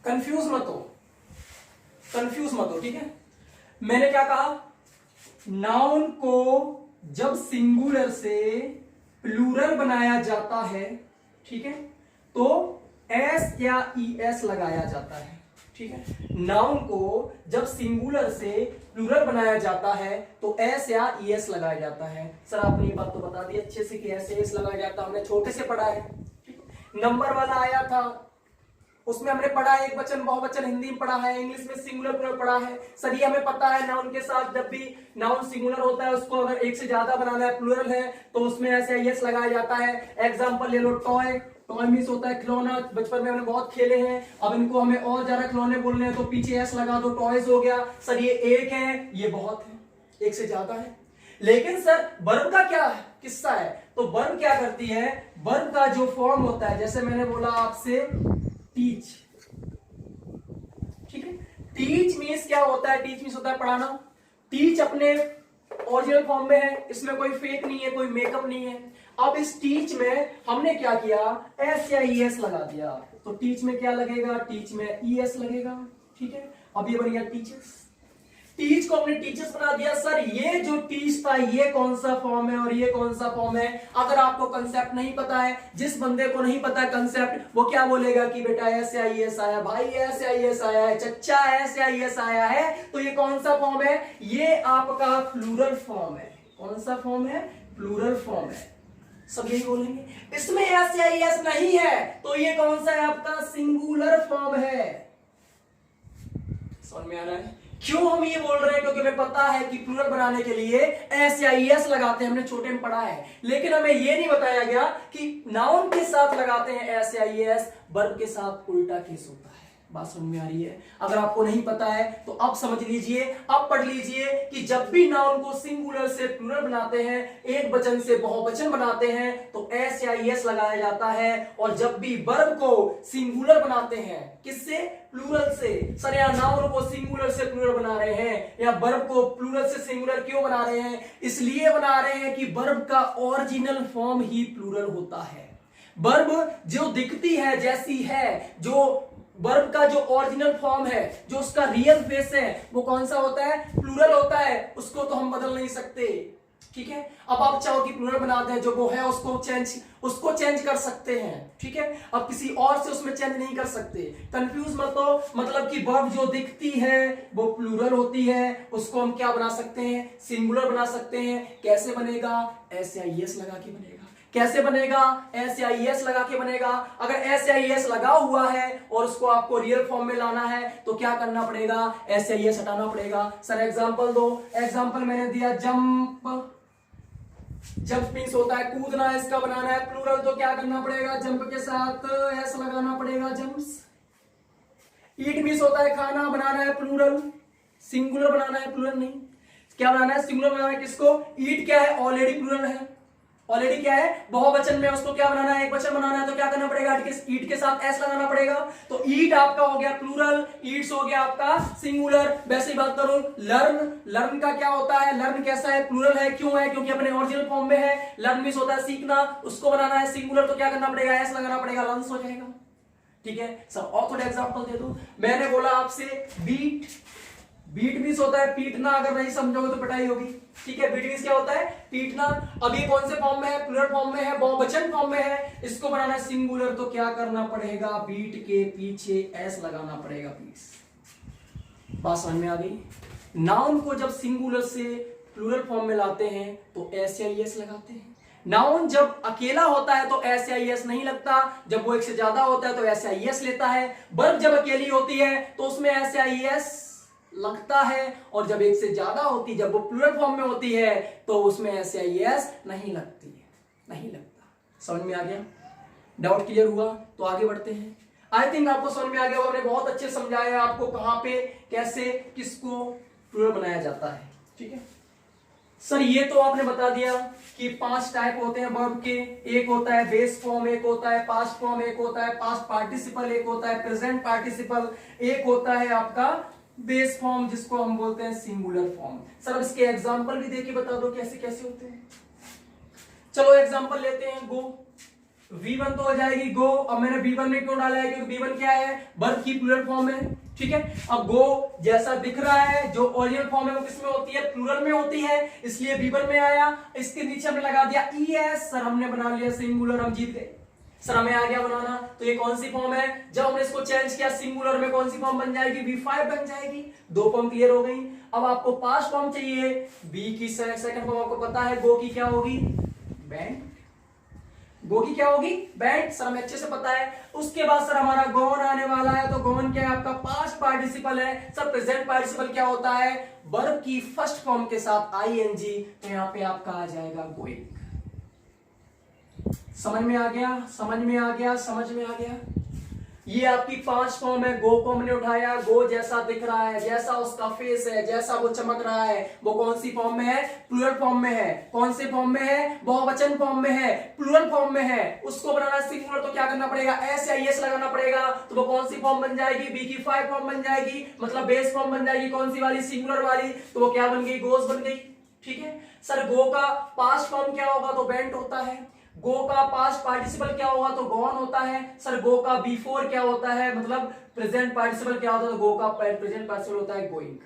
[SPEAKER 1] कंफ्यूज मत हो, कंफ्यूज मत हो, ठीक है। मैंने क्या कहा? नाउन को जब सिंगुलर से प्लूरल बनाया जाता है, ठीक है, तो एस या ईएस लगाया जाता है, ठीक है। नाउन को जब सिंगुलर से प्लूरल बनाया जाता है तो एस या ईएस लगाया जाता है। सर आपने ये बात तो बता दी अच्छे से कि एस एस लगाया जाता है, हमने छोटे से पढ़ा है। नंबर वाला आया था, उसमें हमने पढ़ा है एक वचन बहुवचन, हिंदी में पढ़ा है, इंग्लिश में सिंगुलर प्लूरल पढ़ा है। सर ये हमें पता है नाउन के साथ जब भी नाउन सिंगुलर होता है, उसको अगर एक से ज्यादा बनाना है, प्लूरल है, तो उसमें ऐसे यस लगाया जाता है। एग्जांपल ले लो, टॉय, टॉय मींस होता है खिलौना, बचपन में हमने बहुत खेले हैं। अब इनको हमें और ज्यादा खिलौने बोलने हैं तो पीछे एस लगा दो, टॉयज हो गया। सर ये एक है, ये बहुत है, एक से ज्यादा है। लेकिन सर वर्ब का क्या किस्सा है? तो वर्ब क्या करती है? वर्ब का जो फॉर्म होता है, जैसे मैंने बोला आपसे टीच, ठीक है। टीच मीन्स क्या होता है? टीच मीन्स होता है पढ़ाना। टीच अपने ओरिजिनल फॉर्म में है, इसमें कोई फेक नहीं है, कोई मेकअप नहीं है। अब इस टीच में हमने क्या किया? एस या ईएस लगा दिया, तो टीच में क्या लगेगा? टीच में ईएस लगेगा, ठीक है। अब ये बन गया टीचर्स। टीच को हमने टीचर्स बना दिया। सर ये जो टीच था ये कौन सा फॉर्म है और ये कौन सा फॉर्म है? अगर आपको कंसेप्ट नहीं पता है, जिस बंदे को नहीं पता है कंसेप्ट, वो क्या बोलेगा कि बेटा एस या ईएस आया, भाई एस या ईएस आया है, चच्चा एस या ईएस आया है, तो ये कौन सा फॉर्म है? ये आपका प्लूरल फॉर्म है। कौन सा फॉर्म है? प्लूरल फॉर्म है। सब यही बोलेंगे। इसमें एस या ईएस नहीं है तो ये कौन सा है? आपका सिंगुलर फॉर्म है। समझ में आ रहा है? क्यों हम ये बोल रहे हैं? क्योंकि हमें पता है कि प्लूरल बनाने के लिए एस या ईएस लगाते हैं, हमने छोटे में पढ़ा है। लेकिन हमें ये नहीं बताया गया कि नाउन के साथ लगाते हैं एस या ईएस, वर्ब के साथ उल्टा केस होता है। बात समझ में आ रही है? अगर आपको नहीं पता है तो अब समझ लीजिए, अब पढ़ लीजिए कि जब भी नाउन को सिंगुलर से प्लूरल बनाते हैं, एक वचन से बहुवचन बनाते हैं, तो एस या एस लगाया जाता है। और जब भी वर्ब को सिंगुलर बनाते हैं, किससे? प्लूरल से। सर यहाँ नाउन को सिंगुलर से प्लूरल बना रहे हैं, या वर्ब को प्लूरल से सिंगुलर क्यों बना रहे हैं? इसलिए बना रहे हैं कि वर्ब का ओरिजिनल फॉर्म ही प्लूरल होता है। वर्ब जो दिखती है जैसी है, जो वर्ब का जो ओरिजिनल फॉर्म है, जो उसका रियल फेस है, वो कौन सा होता है? प्लूरल होता है। उसको तो हम बदल नहीं सकते, ठीक है। अब आप चाहो कि प्लूरल बना दें, जो वो है उसको चेंज कर सकते हैं, ठीक है। अब किसी और से उसमें चेंज नहीं कर सकते। कंफ्यूज मत हो, मतलब कि वर्ब जो दिखती है वो प्लूरल होती है, उसको हम क्या बना सकते हैं? सिंगुलर बना सकते हैं। कैसे बनेगा? एस या एस लगा के बनेगा। कैसे बनेगा? एस या एस लगा के बनेगा। अगर एस या एस लगा हुआ है और उसको आपको रियल फॉर्म में लाना है तो क्या करना पड़ेगा? एस या एस हटाना पड़ेगा। सर एग्जांपल दो। एग्जांपल मैंने दिया जंप। जंप मीन्स होता है कूदना, इसका बनाना है प्लूरल, तो क्या करना पड़ेगा? जंप के साथ एस लगाना पड़ेगा, जंप्स। ईट मीन्स होता है खाना, बनाना है प्लूरल, सिंगुलर बनाना है, प्लूरल नहीं। क्या बनाना है? सिंगुलर बनाना है। किसको? ईट क्या है? ऑलरेडी प्लूरल है। ऑलरेडी क्या है? बहुवचन में, उसको क्या बनाना है? एक वचन बनाना है, तो क्या करना पड़ेगा? ईट के साथ एस लगाना पड़ेगा। तो ईट आपका हो गया प्लूरल, ईट्स हो गया आपका सिंगुलर। वैसे ही बात करूं लर्न का क्या होता है? लर्न कैसा है? प्लूरल है। क्यों है? क्योंकि अपने ओरिजिनल फॉर्म में है। लर्न मींस होता है सीखना, उसको बनाना है सिंगुलर, तो क्या करना पड़ेगा? एस लगाना पड़ेगा, लर्न्स हो जाएगा, ठीक है। सर और थोड़ा एग्जांपल दे दो। मैंने बोला आपसे बीट मीन्स होता है पीटना, अगर नहीं समझोगे तो पिटाई होगी, ठीक है। बीट मीन्स क्या होता है? पीटना। अब ये कौन से फॉर्म में है? प्लूरल फॉर्म में है, बहुवचन फॉर्म में है। इसको बनाना है सिंगुलर, तो क्या करना पड़ेगा? बीट के पीछे एस लगाना पड़ेगा, प्लीज। बात समझ में आ गई? नाउन को जब सिंगुलर से प्लूरल फॉर्म में लाते हैं तो एस या एस लगाते हैं। नाउन जब अकेला होता है तो एस या एस नहीं लगता, जब वो एक से ज्यादा होता है तो एस या एस लेता है। वर्ब जब अकेली होती है तो उसमें एस या एस लगता है, और जब एक से ज्यादा होती, जब वो प्लूरल फॉर्म में होती है तो उसमें एस या एस नहीं लगती है, नहीं लगता। समझ में आ गया? डाउट क्लियर हुआ? तो आगे बढ़ते हैं। आई थिंक आपको समझ में आ गया, हमने बहुत अच्छे समझाया आपको कहां पे, कैसे, किसको प्लूरल बनाया जाता है, ठीक है। सर ये तो आपने बता दिया कि 5 टाइप होते हैं वर्ब के। एक होता है बेस फॉर्म, एक होता है पास्ट फॉर्म, एक होता है पास्ट पार्टिसिपल, एक होता है प्रेजेंट पार्टिसिपल, एक होता है आपका बेस फॉर्म जिसको हम बोलते हैं सिंगुलर फॉर्म। सर अब इसके एग्जांपल भी देके बता दो कैसे कैसे होते हैं। चलो एग्जांपल लेते हैं। गो, V1 तो हो जाएगी गो। अब मैंने V1 में क्यों डाला है? क्योंकि V1 क्या है? वर्ब की प्लूरल फॉर्म है, ठीक है। अब गो जैसा दिख रहा है, जो ओरिजिनल फॉर्म है वो किसमें होती है? प्लूरल में होती है, इसलिए V1 में आया। इसके नीचे हमने लगा दिया ES। सर हमने बना लिया सिंगुलर, हम जीत गए। सर हमें आ गया बनाना। तो ये कौन सी फॉर्म है? जब हमने इसको चेंज किया सिंगुलर में, कौन सी फॉर्म बन जाएगी? V5 बन जाएगी। 2 फॉर्म क्लियर हो गई। अब आपको पास्ट फॉर्म चाहिए। बी की सेकंड फॉर्म आपको पता है, गो की क्या होगी? बैंड। गो की क्या होगी? बैंड। सर हमें अच्छे से पता है। उसके बाद सर हमारा गोन आने वाला है, तो गोन क्या है? आपका पास्ट पार्टिसिपल है। सर प्रेजेंट पार्टिसिपल क्या होता है? वर्ब की फर्स्ट फॉर्म के साथ ING, तो यहां पे आपका आ जाएगा गोइंग। समझ में आ गया? समझ में आ गया? समझ में आ गया? ये आपकी 5 फॉर्म है। गो को हमने उठाया, गो जैसा दिख रहा है, जैसा उसका फेस है, जैसा वो चमक रहा है, वो कौन सी फॉर्म में है? प्लूरल फॉर्म में है। कौन से फॉर्म में है? बहुवचन फॉर्म में है, प्लूरल फॉर्म में है। उसको बनाना सिंगुलर, तो क्या करना पड़ेगा? एस या एस लगाना पड़ेगा। तो वो कौन सी फॉर्म बन जाएगी? बी की 5 फॉर्म बन जाएगी, मतलब बेस फॉर्म बन जाएगी। कौन सी वाली? सिंगुलर वाली। तो वो क्या बन गई? गोस बन गई, ठीक है। सर गो का पास्ट फॉर्म क्या होगा? तो वेंट होता है। गो का पास्ट पार्टिसिपल क्या होगा? तो गॉन होता है। सर गो का बिफोर क्या होता है? मतलब प्रेजेंट पार्टिसिपल क्या होता है? तो गो का प्रेजेंट पार्टिसिपल होता है गोइंग,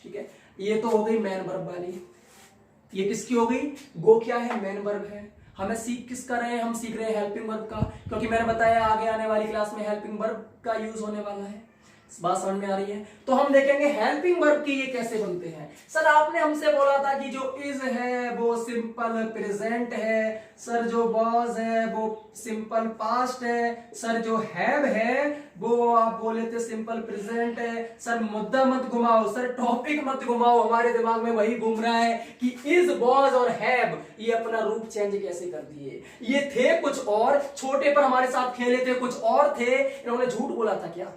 [SPEAKER 1] ठीक है। ये तो हो गई मैन वर्ब वाली। ये किसकी हो गई? गो क्या है? मैन वर्ब है। हमें सीख किस कर रहे हैं? हम सीख रहे हैं हेल्पिंग वर्ब का, क्योंकि मैंने बताया आगे आने वाली क्लास में हेल्पिंग वर्ब का यूज होने वाला है। बात समझ में आ रही है? तो हम देखेंगे हेल्पिंग वर्ब की ये कैसे बनते हैं। सर आपने हमसे बोला था कि जो इज है वो सिंपल प्रेजेंट है, सर जो वाज है वो सिंपल पास्ट है, सर जो हैव है वो आप बोले थे सिंपल प्रेजेंट है। सर मुद्दा मत घुमाओ, सर टॉपिक मत घुमाओ, हमारे दिमाग में वही घूम रहा है कि इज वाज और हैव ये अपना रूप चेंज कैसे कर दिए। ये थे कुछ और, छोटे पर हमारे साथ खेले थे कुछ और थे, इन्होंने झूठ बोला था क्या?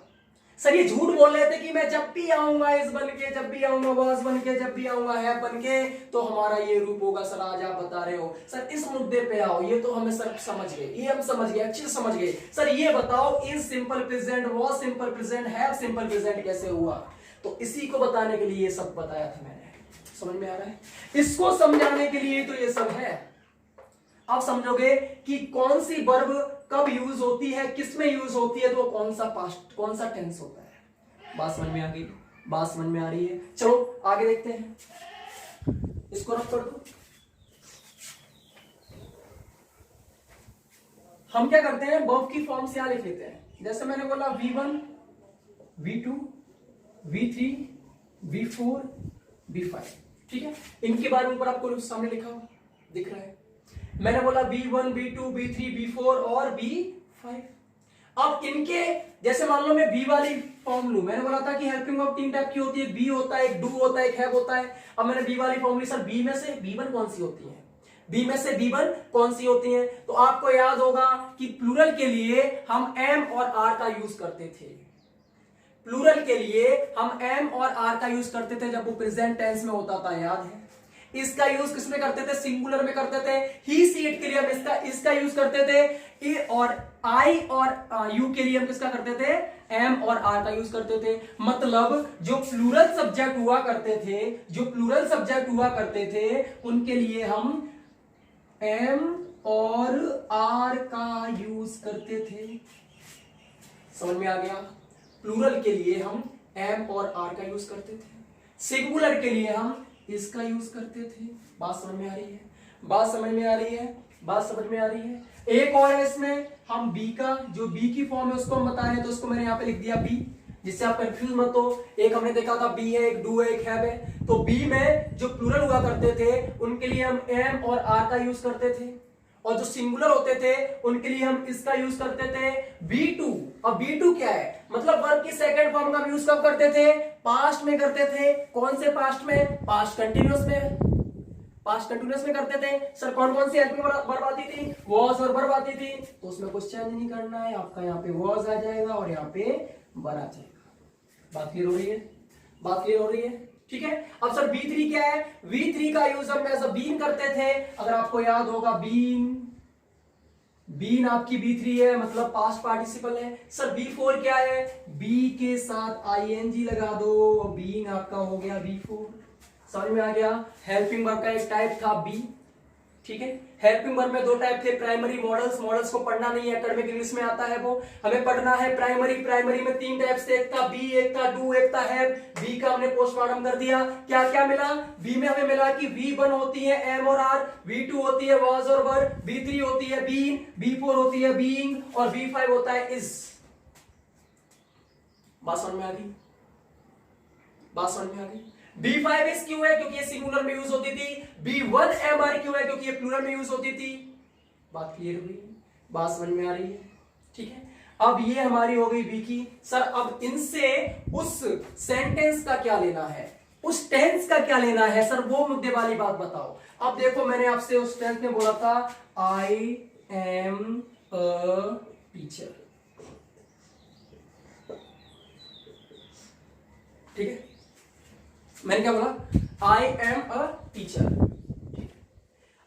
[SPEAKER 1] सर ये झूठ बोल रहे थे कि मैं जब भी आऊंगा इस बन के, जब भी आऊंगा बॉस बन के, जब भी आऊंगा है बन के, तो हमारा ये रूप होगा। सर आज आप बता रहे हो। सर इस मुद्दे पे आओ, ये तो हमें सर समझ गए, ये हम समझ गए, अच्छे से समझ गए। सर ये बताओ is simple present, was simple present, have simple present कैसे हुआ? तो इसी को बताने के लिए ये सब बताया था मैंने। समझ में आ रहा है? इसको समझाने के लिए तो ये सब है। आप समझोगे कि कौन सी वर्ब कब यूज होती है, किस में यूज होती है, तो कौन सा पास्ट, कौन सा टेंस होता है। बात समझ में आ गई? बात समझ में आ रही है? चलो आगे देखते हैं। इसको रख कर दो। हम क्या करते हैं, वर्ब की फॉर्म से यहां लिख लेते हैं। जैसे मैंने बोला V1, V2, V3, V4, V5, ठीक है। इनके बारे में ऊपर आपको सामने लिखा हुआ दिख रहा है। मैंने बोला V1, V2, V3, V4 और V5। अब इनके जैसे मान लो मैं बी वाली फॉर्म लू, मैंने बोला था कि हेल्पिंग वर्ब 3 टाइप की होती है, बी होता है, एक डू होता है, एक हैव होता है। अब मैंने बी वाली फॉर्म ली। सर बी में से B1 कौन सी होती है, बी में से B1 कौन सी होती है? तो आपको याद होगा कि प्लूरल के लिए हम एम और आर का यूज करते थे। प्लूरल के लिए हम एम और आर का यूज करते थे जब वो प्रेजेंट टेंस में होता था, याद है? इसका यूज किसमें करते थे? सिंगुलर में करते थे। ही सी इट के लिए हम इसका यूज करते थे। ए और आई और यू के लिए हम किसका करते थे? एम और आर का यूज करते थे। मतलब जो प्लूरल सब्जेक्ट हुआ करते थे, जो प्लूरल सब्जेक्ट हुआ करते थे, उनके लिए हम एम और आर का यूज करते थे। समझ में आ गया? प्लूरल के लिए हम एम और आर का यूज करते थे, सिंगुलर के लिए हम इसका यूज करते थे। बात समझ में आ रही है? बात समझ में आ रही है? बात समझ में आ रही है? एक और है इसमें, हम बी का, जो बी की फॉर्म है उसको हम बता रहे हैं, तो उसको मैंने यहां पे लिख दिया बी, जिससे आप कंफ्यूज मत हो। एक हमने देखा था बी है, एक डू है, एक हैव है। तो बी में जो प्लूरल हुआ करते थे उनके लिए हम एम और आर का यूज करते थे, और जो सिंगुलर होते थे उनके लिए हम इसका यूज करते थे B2। अब B2 क्या है? मतलब वर्ब की सेकंड फॉर्म का यूज कब करते थे? पास्ट में करते थे। कौन से पास्ट में? पास्ट कंटिन्यूअस में। पास्ट कंटिन्यूअस में करते थे। सर कौन कौन सी हेल्पिंग वर्ब आती थी? वॉज और वर्ब आती थी। तो उसमें कुछ चेंज नहीं करना है, आपका यहाँ पे वॉज आ जाएगा और यहाँ पे वर आ जाएगा। बात क्लियर हो रही है? बात क्लियर हो रही है? ठीक है। अब सर V3 क्या है? V3 का यूज हम एज अ बीन करते थे। अगर आपको याद होगा बीन, बीन आपकी B3 है, मतलब पास्ट पार्टिसिपल है। सर B4 क्या है? बी के साथ ing लगा दो, बीइंग आपका हो गया B4। समझ में आ गया? हेल्पिंग वर्ब का एक टाइप था बी, ठीक है। हेल्पिंग वर्ब में दो टाइप थे, प्राइमरी मॉडल्स। मॉडल्स को पढ़ना नहीं है, एकेडमिक इंग्लिश में आता है वो, हमें पढ़ना है प्राइमरी। प्राइमरी में 3 टाइप्स थे, एक था बी, एक था डू, एक था हैव। बी का हमने पोस्टमार्टम कर दिया। क्या क्या मिला? बी में हमें मिला कि V1 होती है एम और आर, V2 होती है वॉज और वर, V3 होती है बीन, V4 होती है बीइंग और V5 होता है इज। बात समझ में आ गई? बात समझ में आ गई? B5 इस क्यों है? क्योंकि ये सिंगुलर में यूज होती थी। B1 MR क्यों है? क्योंकि ये प्लूरल में यूज होती थी। बात क्लियर हुई? बात समझ में आ रही है? ठीक है। अब ये हमारी हो गई बी की। सर अब इनसे उस सेंटेंस का क्या लेना है, उस टेंस का क्या लेना है? सर वो मुद्दे वाली बात बताओ। अब देखो मैंने आपसे उस टेंस में बोला था आई एम अ टीचर, ठीक है। मैंने क्या बोला? आई एम अ टीचर।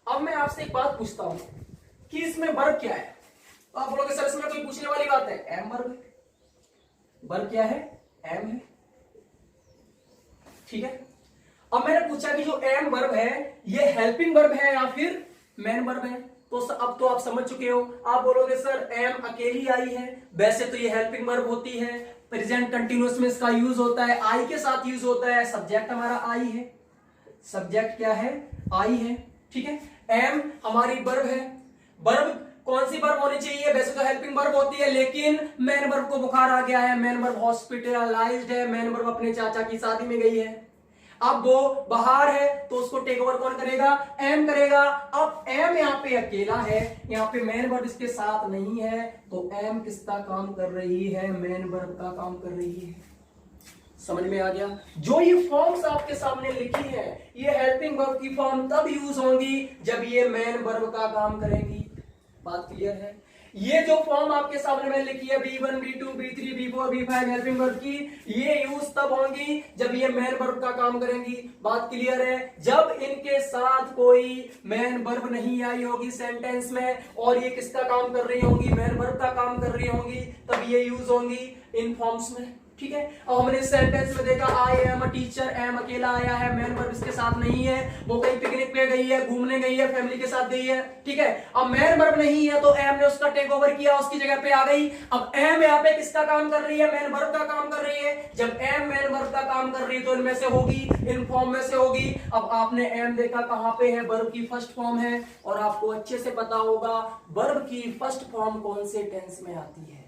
[SPEAKER 1] अब मैं आपसे एक बात पूछता हूं कि इसमें वर्ब क्या है? तो आप बोलोगे सर इसमें कोई पूछने वाली बात है? एम वर्ब है। वर्ब क्या है? एम है, ठीक है। अब मैंने पूछा कि जो एम वर्ब है ये हेल्पिंग वर्ब है या फिर मेन वर्ब है? तो अब तो आप समझ चुके हो। आप बोलोगे सर एम अकेली आई है, वैसे तो ये हेल्पिंग वर्ब होती है, प्रेजेंट कंटिन्यूअस में इसका यूज होता है, आई के साथ यूज होता है, सब्जेक्ट हमारा आई है, सब्जेक्ट क्या है? आई है, ठीक है। एम हमारी वर्ब है। वर्ब कौन सी वर्ब होनी चाहिए? वैसे तो हेल्पिंग वर्ब होती है, लेकिन मेन वर्ब को बुखार आ गया है, मेन वर्ब हॉस्पिटलाइज्ड है, मेन वर्ब अपने चाचा की शादी में गई है। अब वो बाहर है तो उसको टेक ओवर कौन करेगा? एम करेगा। अब एम यहाँ पे अकेला है, यहाँ पे मेन वर्ब इसके साथ नहीं है, तो एम किसका काम कर रही है? मेन वर्ब का काम कर रही है। समझ में आ गया? जो ये फॉर्म्स आपके सामने लिखी है, ये हेल्पिंग वर्ब की फॉर्म तब यूज होंगी जब ये मेन वर्ब का काम करेंगी। बात क्लियर है? ये जो फॉर्म आपके सामने मैंने लिखी है B1, B2, B3, B4, B5 helping verb की, ये यूज तब होंगी जब ये मेन वर्ब का काम करेंगी। बात क्लियर है? जब इनके साथ कोई मेन वर्ब नहीं आई होगी सेंटेंस में और ये किसका काम कर रही होंगी, मेन वर्ब का काम कर रही होंगी, तब ये यूज होंगी इन फॉर्म्स में। ठीक है, अब हमने इस सेंटेंस में देखा I am a teacher, am अकेला आया है, मेन वर्ब इसके साथ नहीं है, वो कहीं पिकनिक पे गई है, घूमने गई है, फैमिली के साथ गई है। ठीक है, अब मेन वर्ब नहीं है तो एम ने उसका टेक ओवर किया, उसकी जगह पे आ गई। अब एम यहाँ पे किसका काम कर रही है, मेन वर्ब का काम कर रही है। जब एम मेन वर्ब का काम कर रही है तो इनमें से होगी, इन फॉर्म में से होगी। अब आपने एम देखा कहां पे है, वर्ब की फर्स्ट फॉर्म है, और आपको अच्छे से पता होगा वर्ब की फर्स्ट फॉर्म कौन से टेंस में आती है।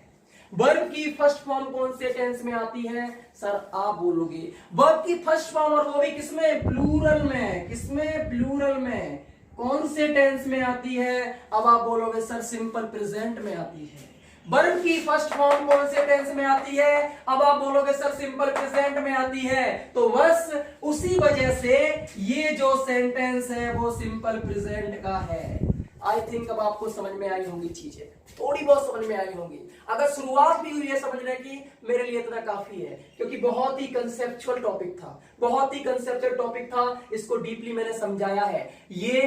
[SPEAKER 1] वर्ब की फर्स्ट फॉर्म कौन से टेंस में आती है? सर आप बोलोगे वर्ब की फर्स्ट फॉर्म, और वो भी किसमें, प्लूरल में। किसमें? प्लूरल में। कौन से टेंस में आती है? अब आप बोलोगे सर सिंपल प्रेजेंट में आती है। वर्ब की फर्स्ट फॉर्म कौन से टेंस में आती है? अब आप बोलोगे सर सिंपल प्रेजेंट में आती है। तो बस उसी वजह से ये जो सेंटेंस है वो सिंपल प्रेजेंट का है। आई थिंक अब आपको समझ में आई होंगी चीजें, थोड़ी बहुत समझ में आई होंगी। अगर शुरुआत भी हुई है समझने की, मेरे लिए इतना काफी है, क्योंकि बहुत ही कंसेप्चुअल टॉपिक था, बहुत ही कंसेप्चुअल टॉपिक था। इसको डीपली मैंने समझाया है। ये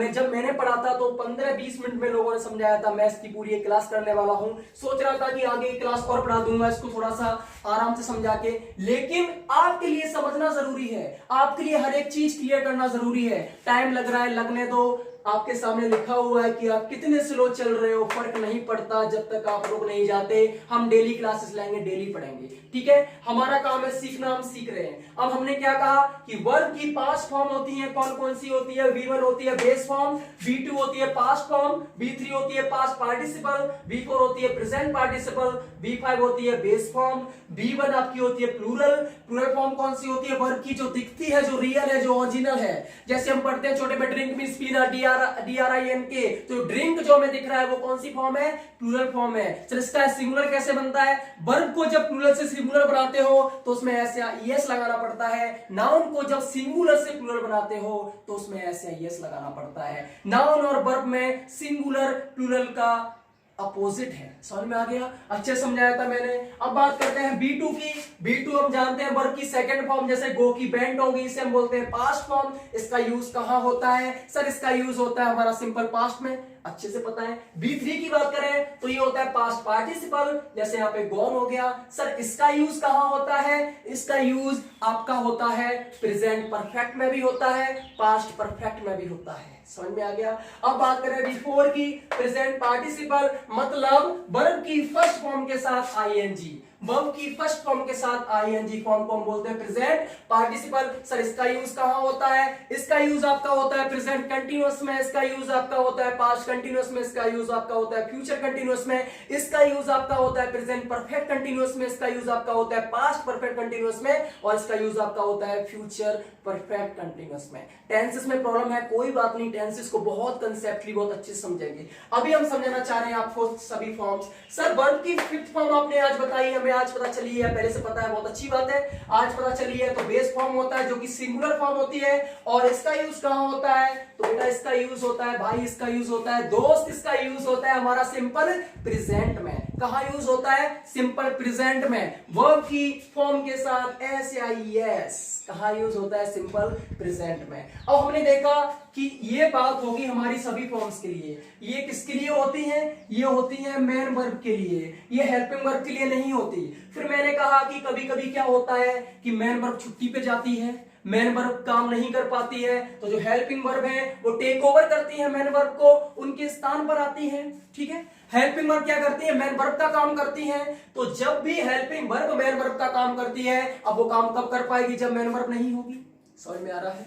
[SPEAKER 1] जब मैंने पढ़ा था तो 15-20 मिनट में लोगों ने समझाया था। मैं इसकी पूरी एक क्लास करने वाला हूं, सोच रहा था कि आगे एक क्लास और पढ़ा दूंगा इसको थोड़ा सा आराम से समझा के, लेकिन आपके लिए समझना जरूरी है, आपके लिए हर एक चीज क्लियर करना जरूरी है। टाइम लग रहा है, लगने दो। आपके सामने लिखा हुआ है कि आप कितने स्लो चल रहे हो, फर्क नहीं पड़ता जब तक आप लोग नहीं जाते। हम डेली क्लासेस लाएंगे, डेली पढ़ेंगे। ठीक है, हमारा काम है सीखना, हम सीख रहे हैं। अब हमने क्या कहा कि वर्ब की पास्ट फॉर्म होती है, कौन कौन सी होती है? V1 होती है बेस फॉर्म, V2 होती है पास्ट फॉर्म, V3 होती है पास्ट पार्टिसिपल, V4 होती है प्रेजेंट पार्टिसिपल, V5 होती है बेस फॉर्म, B1 आपकी होती है प्लूरल। प्लूरल फॉर्म कौन सी होती है? वर्ब की जो दिखती है, जो रियल है, जो ओरिजिनल है। जैसे हम पढ़ते हैं छोटे में ड्रिंक मींस पीना, DRINK, तो ड्रिंक जो हमें दिख रहा है वो कौन सी फॉर्म है? प्लूरल फॉर्म है। चल इसका सिंगुलर कैसे बनता है? वर्ब को जब प्लूरल से सिंगुलर बनाते हो तो उसमें ऐसे ES लगाना पड़ता है। नाउन को जब सिंगुलर से प्लूरल बनाते हो तो उसमें ऐसे ES लगाना पड़ता है। नाउन और वर्ब में सिंगुलर प्लूरल का अपोजिट है। समझ में आ गया? अच्छे समझाया था मैंने। अब बात करते हैं B2 की। B2 हम जानते हैं वर्ब की सेकंड फॉर्म, जैसे गो की बेंट होगी, इसे हम बोलते हैं पास्ट फॉर्म। इसका यूज कहां होता है? सर इसका यूज होता है हमारा सिंपल पास्ट में, अच्छे से पता है। B3 की बात करें तो ये होता है पास्ट पार्टिसिपल, जैसे यहाँ पे गॉन हो गया। सर इसका यूज कहां होता है? इसका यूज आपका होता है प्रेजेंट परफेक्ट में भी होता है, पास्ट परफेक्ट में भी होता है। समझ में आ गया? अब बात करें B4 की, प्रेजेंट पार्टिसिपल, मतलब वर्ब की फर्स्ट फॉर्म के साथ ING। वर्ब की फर्स्ट फॉर्म के साथ ING फॉर्म को हम बोलते हैं प्रेजेंट पार्टिसिपल। सर इसका यूज कहां होता है? इसका यूज आपका होता है प्रेजेंट कंटीन्यूअस में, इसका यूज आपका होता है पास्ट कंटीन्यूअस में, इसका यूज आपका होता है फ्यूचर कंटीन्यूअस में, इसका यूज आपका होता है प्रेजेंट परफेक्ट कंटीन्यूअस में, इसका यूज आपका होता है पास्ट परफेक्ट कंटीन्यूअस में, और इसका यूज आपका होता है फ्यूचर परफेक्ट कंटीन्यूअस में। टेंसेस में प्रॉब्लम है, कोई बात नहीं, टेंसेस को बहुत कंसेप्टली बहुत अच्छे से समझेंगे। अभी हम समझाना चाह रहे हैं आपको सभी फॉर्म्स। सर वर्ब की फिफ्थ फॉर्म आपने आज बताई, हमें आज पता चली है, पहले से पता है, बहुत अच्छी बात है, आज पता चली है। तो बेस फॉर्म होता है जो कि सिंगुलर फॉर्म होती है, और इसका यूज कहां होता है? तो बेटा इसका यूज होता है, भाई इसका यूज होता है, दोस्त इसका यूज होता है हमारा सिंपल प्रेजेंट में। कहां यूज होता है? सिंपल प्रेजेंट में, वर्ब की फॉर्म के साथ SIES। कहां यूज होता है? सिंपल प्रेजेंट में। अब हमने देखा कि ये बात होगी हमारी सभी फॉर्म्स के लिए। ये किसके लिए होती हैं? ये होती है मेन वर्ब के लिए, ये हेल्पिंग वर्ब के लिए नहीं होती। फिर मैंने कहा कि कभी कभी क्या होता है कि मेन वर्ब छुट्टी पे जाती है, मेन वर्ब काम नहीं कर पाती है, तो जो हेल्पिंग वर्ब है वो टेक ओवर करती है मेन वर्ब को, उनके स्थान पर आती है। ठीक है, हेल्पिंग वर्ब क्या करती है? मेन वर्ब का काम करती है। तो जब भी हेल्पिंग वर्ब मेन वर्ब का काम करती है, अब वो काम कब कर पाएगी? जब मेन वर्ब नहीं होगी। समझ में आ रहा है?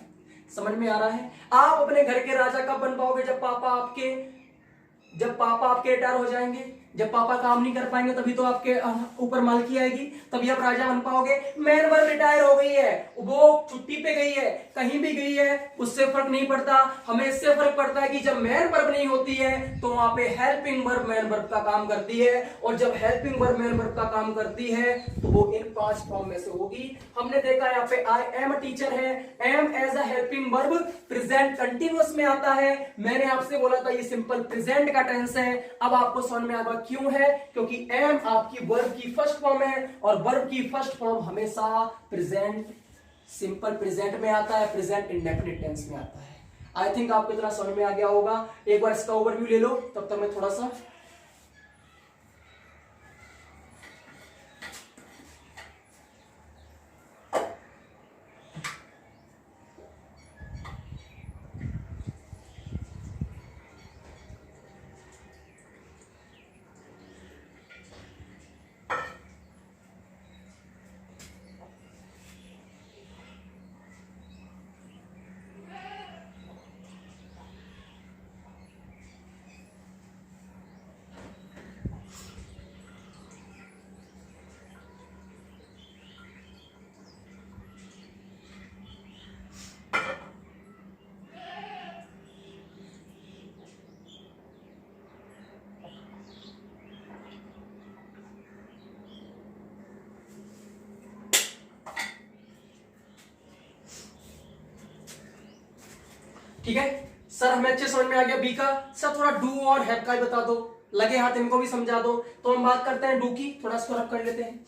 [SPEAKER 1] समझ में आ रहा है? आप अपने घर के राजा कब बन पाओगे? जब पापा आपके रिटायर हो जाएंगे। जब पापा काम नहीं कर पाएंगे तभी तो आपके ऊपर मालकी आएगी, तभी आप राजा बन पाओगे। मैन वर्ब रिटायर हो गई है, वो छुट्टी पे गई है, कहीं भी गई है, उससे फर्क नहीं पड़ता। हमें इससे फर्क पड़ता है कि जब मैन वर्ब नहीं होती है तो वहां पे हेल्पिंग वर्ब मैन वर्ब का काम करती है, और जब हेल्पिंग वर्ब मैन वर्ब का काम करती है तो वो इन 5 फॉर्म में से होगी। हमने देखा यहाँ पे आई एम टीचर है, am as a helping verb present continuous में आता है। मैंने आपसे बोला था ये सिंपल प्रेजेंट का टेंस है। अब आपको समझ में आएगा क्यों है, क्योंकि एम आपकी वर्ब की फर्स्ट फॉर्म है, और वर्ब की फर्स्ट फॉर्म हमेशा प्रेजेंट सिंपल प्रेजेंट में आता है, प्रेजेंट इंडेफिनिट टेंस में आता है। आई थिंक आपको इतना समझ में आ गया होगा। एक बार इसका ओवरव्यू ले लो, तब तक मैं थोड़ा सा ठीक है सर, हमें अच्छे समझ में आ गया बी का। सर थोड़ा डू और हैव का ही बता दो, लगे हाथ इनको भी समझा दो। तो हम बात करते हैं डू की, थोड़ा इसको रब कर लेते हैं।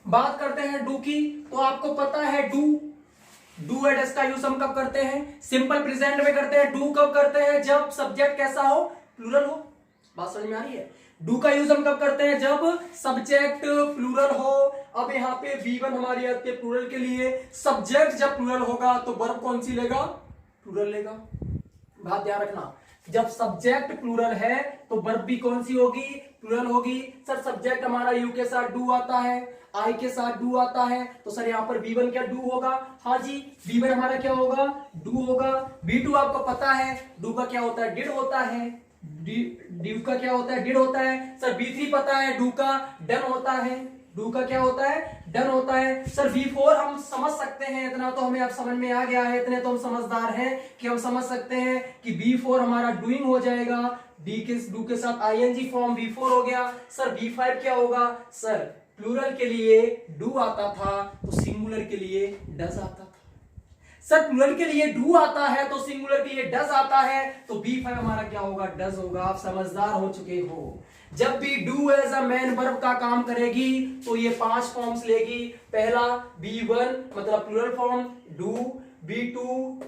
[SPEAKER 1] बात करते हैं डू की, तो आपको पता है डू एंड एस का यूज हम कब करते हैं? सिंपल प्रेजेंट में करते हैं। डू कब करते हैं? जब सब्जेक्ट कैसा हो? प्लूरल हो। बात समझ में आ रही है? डू का यूज हम कब करते हैं? जब सब्जेक्ट प्लूरल हो। अब यहाँ पे V1 हमारी आती है प्लूरल के लिए। सब्जेक्ट जब प्लूरल होगा तो वर्ब कौन सी लेगा? प्लूरल लेगा। बात ध्यान रखना, जब सब्जेक्ट प्लूरल है तो वर्ब भी कौन सी होगी? प्लूरल होगी। सर सब्जेक्ट हमारा यू के साथ डू आता है, आई के साथ डू आता है, तो सर यहाँ पर V1 क्या डू होगा? हाँ जी, V1 हमारा क्या होगा? डू होगा। V2 आपको पता है डू का क्या होता है? डिड होता है। डू का क्या होता है? डिड होता है। सर V3 पता है डू का डन होता है। डू का क्या होता है? डन होता है। सर V4 हम समझ सकते हैं, इतना तो हमें अब समझ में आ गया है, इतने तो हम समझदार हैं कि हम समझ सकते हैं कि V4 हमारा डूइंग हो जाएगा। डू के साथ आईएनजी फॉर्म V4 हो गया। सर V5 क्या होगा? सर प्लूरल के लिए डू आता था तो सिंगुलर के लिए डज आता था। सर प्लूरल के लिए डू आता है तो सिंगुलर के लिए डज आता है, तो B5 हमारा क्या होगा? डज होगा। आप समझदार हो चुके हो। जब भी do as a main verb का काम करेगी तो ये 5 फॉर्म्स लेगी। पहला B1 मतलब plural form do, B2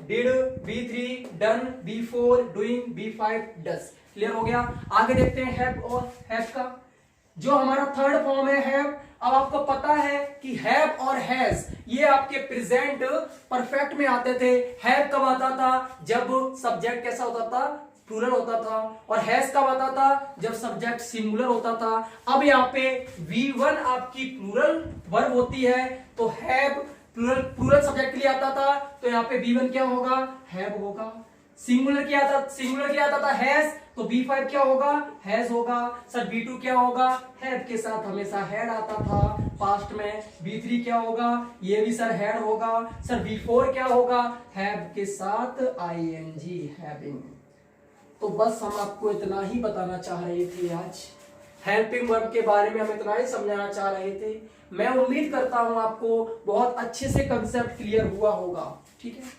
[SPEAKER 1] did, B3 done, B4 doing, B5 does. Clear हो गया? आगे देखते हैं हैव और हैव का। जो हमारा थर्ड फॉर्म है हैव। अब आपको पता है कि हैव और हैज ये आपके प्रेजेंट परफेक्ट में आते थे। हैव कब आता था? जब सब्जेक्ट कैसा होता था? प्लूरल होता था। और हैज कब आता था? जब सब्जेक्ट सिंगुलर होता था। अब यहाँ पे V1 आपकी प्लूरल वर्ब होती है तो हैव प्लूरल सब्जेक्ट के लिए आता था, तो यहाँ पे V1 क्या होगा? हैव होगा। सिंगुलर क्या आता था? हैज, तो B5 क्या होगा? हैज होगा। सर B2 क्या होगा? हैव के साथ हमेशा हैड आता था पास्ट में। B3 क्या होगा? ये भी सर हैड होगा। सर B4 क्या होगा? हैव के साथ आईएनजी हैविंग। तो बस हम आपको इतना ही बताना चाह रहे थे आज। हेल्पिंग वर्ब के बारे में हम इतना ही समझाना चाह रहे थे। मैं उम्मीद करता हूं आपको बहुत अच्छे से कंसेप्ट क्लियर हुआ होगा। ठीक है,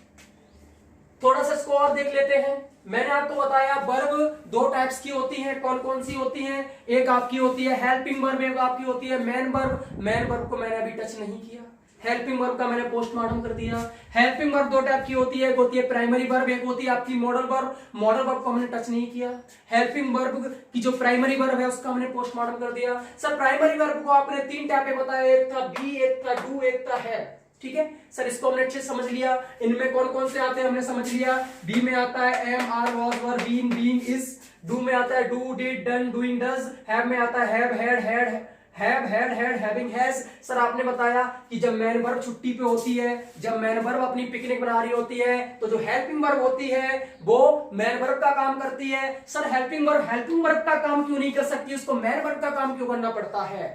[SPEAKER 1] थोड़ा सा इसको और देख लेते हैं। मैंने आपको बताया वर्ब 2 टाइप्स की होती हैं। कौन कौन सी होती हैं? एक आपकी होती है हेल्पिंग वर्ब, एक आपकी होती है मैन वर्ब। मैन वर्ब को मैंने अभी टच नहीं किया, हेल्पिंग वर्ब का मैंने पोस्टमार्टम कर दिया। हेल्पिंग वर्ब 2 टाइप की होती है, एक होती है प्राइमरी वर्ब, एक होती है आपकी मॉडल वर्ब। मॉडल वर्ब को हमने टच नहीं किया। हेल्पिंग वर्ब की जो प्राइमरी वर्ब है उसका हमने पोस्टमार्टम कर दिया। सर प्राइमरी वर्ब को आपने 3 टाइप में बताया, एक था बी, एक था डू, एक था है। ठीक है सर, इसको हमने अच्छे से समझ लिया। इनमें कौन कौन से आते हैं हमने समझ लिया। बी में आता है am, are, was, were, been, being, is. Do में आता है do, did, done, doing, does. Have में आता है have, had, have, had, had, having, has. Sir आपने बताया कि जब मैन वर्ब छुट्टी पे होती है, जब मैन वर्ब अपनी पिकनिक बना रही होती है, तो जो हेल्पिंग वर्ब होती है वो मैन वर्ब का काम करती है। सर हेल्पिंग वर्ब का काम क्यों नहीं कर सकती, उसको मैन वर्ब का काम क्यों करना पड़ता है?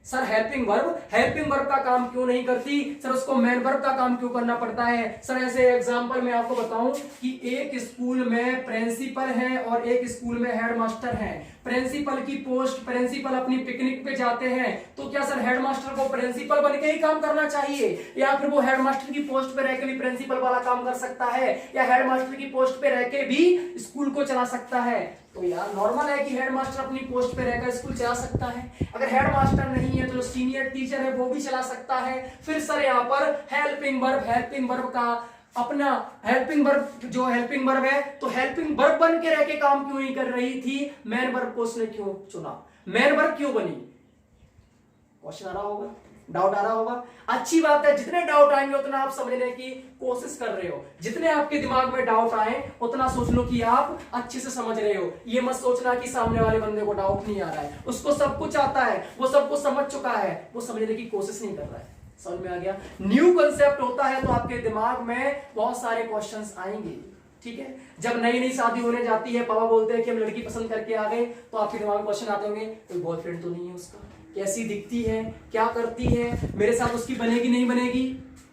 [SPEAKER 1] सर हेल्पिंग वर्ब का काम क्यों नहीं करती, सर उसको मैन वर्ब का काम क्यों करना पड़ता है? सर ऐसे एग्जांपल मैं आपको बताऊं कि एक स्कूल में प्रिंसिपल है और एक स्कूल में हेडमास्टर है। प्रिंसिपल की पोस्ट, प्रिंसिपल अपनी पिकनिक पे जाते हैं, तो क्या सर हेडमास्टर को प्रिंसिपल बन के ही काम करना चाहिए, या फिर वो हेडमास्टर की पोस्ट पे रह के भी प्रिंसिपल वाला काम कर सकता है, या हेडमास्टर की पोस्ट पे रह के भी स्कूल को चला सकता है? तो यार नॉर्मल है कि हेडमास्टर अपनी पोस्ट पे रहकर स्कूल चला सकता है। अगर हेडमास्टर नहीं है तो जो सीनियर टीचर है वो भी चला सकता है। फिर सर यहाँ पर हेल्पिंग वर्ब का अपना हेल्पिंग वर्ब है, तो हेल्पिंग वर्ब बन के रह के काम क्यों नहीं कर रही थी? मैन वर्ब को उसने क्यों चुना? मैन वर्ब क्यों बनी? क्वेश्चन आ रहा होगा, डाउट आ रहा होगा। अच्छी बात है, जितने डाउट आएंगे उतना आप समझने की कोशिश कर रहे हो। जितने आपके दिमाग में डाउट आए उतना सोच लो कि आप अच्छे से समझ रहे हो। ये मत सोचना कि सामने वाले बंदे को डाउट नहीं आ रहा है, उसको सब कुछ आता है, वो सब कुछ समझ चुका है, वो समझने की कोशिश नहीं कर रहा है। समझ में आ गया? न्यू कंसेप्ट होता है तो आपके दिमाग में बहुत सारे क्वेश्चंस आएंगे। ठीक है, जब नई नई शादी होने जाती है, पापा बोलते हैं कि हम लड़की पसंद करके आ गए, तो आपके दिमाग में क्वेश्चन आते होंगे, कोई बॉयफ्रेंड तो नहीं है उसका, कैसी दिखती है, क्या करती है, मेरे साथ उसकी बनेगी नहीं बनेगी,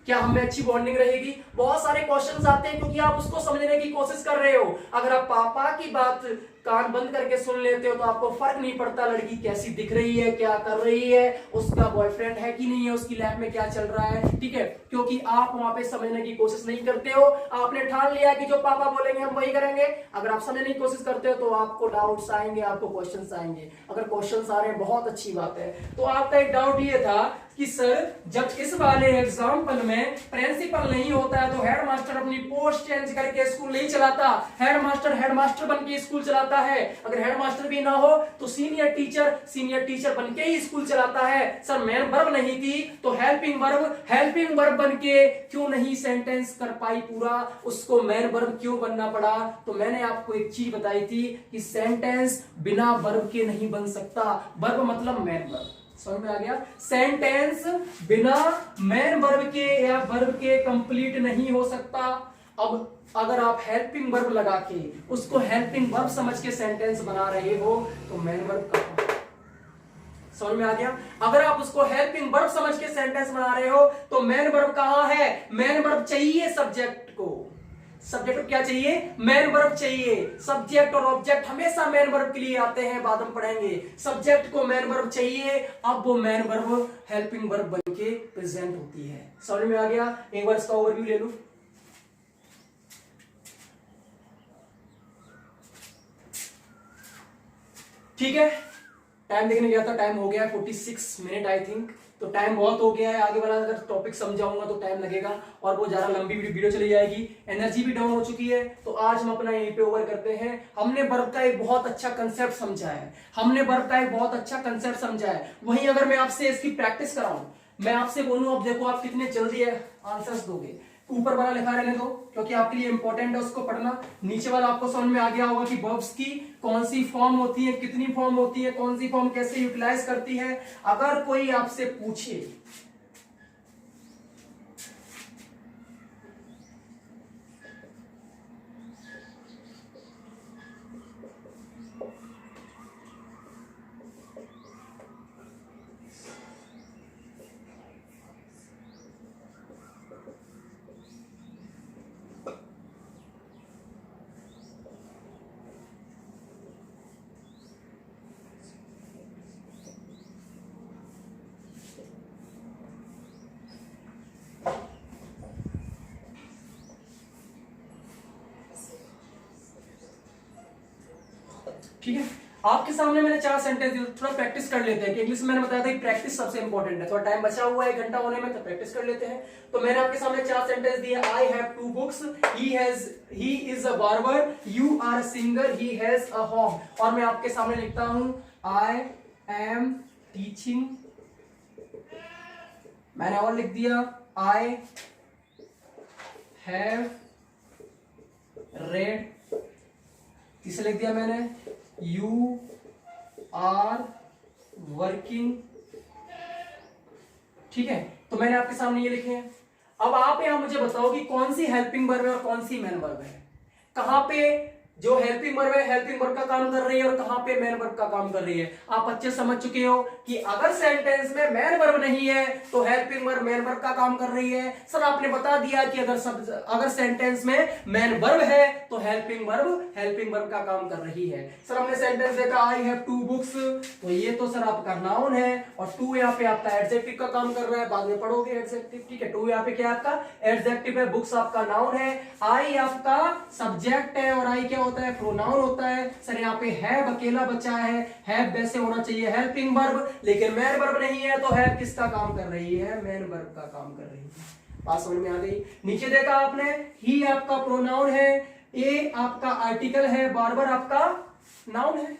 [SPEAKER 1] क्या हमें अच्छी बॉन्डिंग रहेगी? बहुत सारे क्वेश्चंस आते हैं क्योंकि आप उसको समझने की कोशिश कर रहे हो। अगर आप पापा की बात कान बंद करके सुन लेते हो तो आपको फर्क नहीं पड़ता लड़की कैसी दिख रही है, क्या कर रही है, उसका बॉयफ्रेंड है कि नहीं है, उसकी लाइफ में क्या चल रहा है। ठीक है, क्योंकि आप वहां पे समझने की कोशिश नहीं करते हो। आपने ठान लिया कि जो पापा बोलेंगे हम वही करेंगे। अगर आप समझने की कोशिश करते हो तो आपको डाउट्स आएंगे, आपको क्वेश्चंस आएंगे। अगर क्वेश्चंस आ रहे हैं बहुत अच्छी बात है। तो आपका एक डाउट ये था कि सर जब इस वाले एग्जाम्पल में प्रिंसिपल नहीं होता है तो हेडमास्टर अपनी पोस्ट चेंज करके स्कूल नहीं चलाता, हेडमास्टर बन के स्कूल चलाता है। अगर हेडमास्टर भी ना हो तो सीनियर टीचर बन के ही स्कूल चलाता है। सर मैन वर्ब नहीं थी तो हेल्पिंग वर्ब बन के क्यों नहीं सेंटेंस कर पाई पूरा, उसको मैन वर्ब क्यों बनना पड़ा? तो मैंने आपको एक चीज बताई थी कि सेंटेंस बिना वर्ब के नहीं बन सकता। वर्ब मतलब मैन वर्ब, समझ में आ गया? सेंटेंस बिना मैन वर्ब के या वर्ब के कंप्लीट नहीं हो सकता। अब अगर आप हेल्पिंग वर्ब लगा के उसको हेल्पिंग वर्ब समझ के सेंटेंस बना रहे हो तो मैन वर्ब कहां? समझ में आ गया? अगर आप उसको हेल्पिंग वर्ब समझ के सेंटेंस बना रहे हो तो मैन वर्ब कहां है? मैन वर्ब चाहिए सब्जेक्ट को। सब्जेक्ट को क्या चाहिए? मैन वर्ब चाहिए। सब्जेक्ट और ऑब्जेक्ट हमेशा मैन वर्ब के लिए आते हैं, बाद में पढ़ेंगे। सब्जेक्ट को मैन वर्ब चाहिए, अब वो मैन वर्ब हेल्पिंग वर्ब बन के प्रेजेंट होती है। समझ में आ गया? एक बार इसका ओवरव्यू ले लो। ठीक है, टाइम देखने गया था, टाइम हो गया 46 मिनट आई थिंक, तो टाइम बहुत हो गया है। आगे वाला अगर टॉपिक समझाऊंगा तो टाइम लगेगा और वो ज्यादा लंबी वीडियो चली जाएगी, एनर्जी भी डाउन हो चुकी है। तो आज हम अपना यहीं पे ओवर करते हैं। हमने वर्ब का एक बहुत अच्छा कंसेप्ट समझा है, वहीं अगर मैं आपसे इसकी प्रैक्टिस कराऊं, मैं आपसे बोलूं अब देखो आप कितने जल्दी आंसर्स दोगे। ऊपर वाला लिखा रहने दो क्योंकि आपके लिए इंपॉर्टेंट है उसको पढ़ना। नीचे वाला आपको समझ में आ गया होगा कि वर्ब्स की कौन सी फॉर्म होती है, कितनी फॉर्म होती है, कौन सी फॉर्म कैसे यूटिलाइज करती है। अगर कोई आपसे पूछे ठीक है, आपके सामने मैंने 4 सेंटेंस दिए, थोड़ा प्रैक्टिस कर लेते हैं कि इंग्लिश में मैंने बताया था कि प्रैक्टिस सबसे इंपॉर्टेंट है। थोड़ा टाइम बचा हुआ है 1 घंटा होने में, तो प्रैक्टिस कर लेते हैं। तो मैंने आपके सामने 4 सेंटेंस दिए। I have 2 books, he is a barber, you are a singer, he has a home. और मैं आपके सामने लिखता हूं आई एम टीचिंग, मैंने और लिख दिया आई हैव रेड, तीसरा लिख दिया मैंने यू आर वर्किंग ठीक है, तो मैंने आपके सामने ये लिखे हैं। अब आप यहां मुझे बताओ कि कौन सी हेल्पिंग वर्ब है और कौन सी मेन वर्ब है। कहां पे जो हेल्पिंग वर्ब है हेल्पिंग वर्ब का काम कर रही है और कहां पे मेन वर्ब का काम कर रही है। आप अच्छे समझ चुके हो कि अगर सेंटेंस में मेन वर्ब नहीं है तो हेल्पिंग वर्ब मेन वर्ब का काम कर रही है। सर आपने बता दिया कि अगर सेंटेंस में मेन वर्ब है तो हेल्पिंग वर्ब का काम कर रही है। सर हमने सेंटेंस देखा आई हैव 2 बुक्स, तो ये तो सर आपका नाउन है और 2 यहाँ पे आपका एडजेक्टिव का काम कर रहा है, बाद में पढ़ोगे एडजेक्टिव। ठीक है, 2 यहाँ पे क्या आपका एडजेक्टिव है, बुक्स आपका नाउन है, आई आपका सब्जेक्ट है और आई क्या होता है, प्रोनाउन होता है। सर यहाँ पे हैव अकेला बचा है वैसे होना चाहिए हेल्पिंग वर्ब, लेकिन मेन वर्ब नहीं है तो हैव किसका काम कर रही है, मेन वर्ब का काम कर रही है। बात समझ में आ गई। नीचे देखा आपने ही आपका प्रोनाउन है, ए आपका आर्टिकल है, बार्बर आपका नाउन है,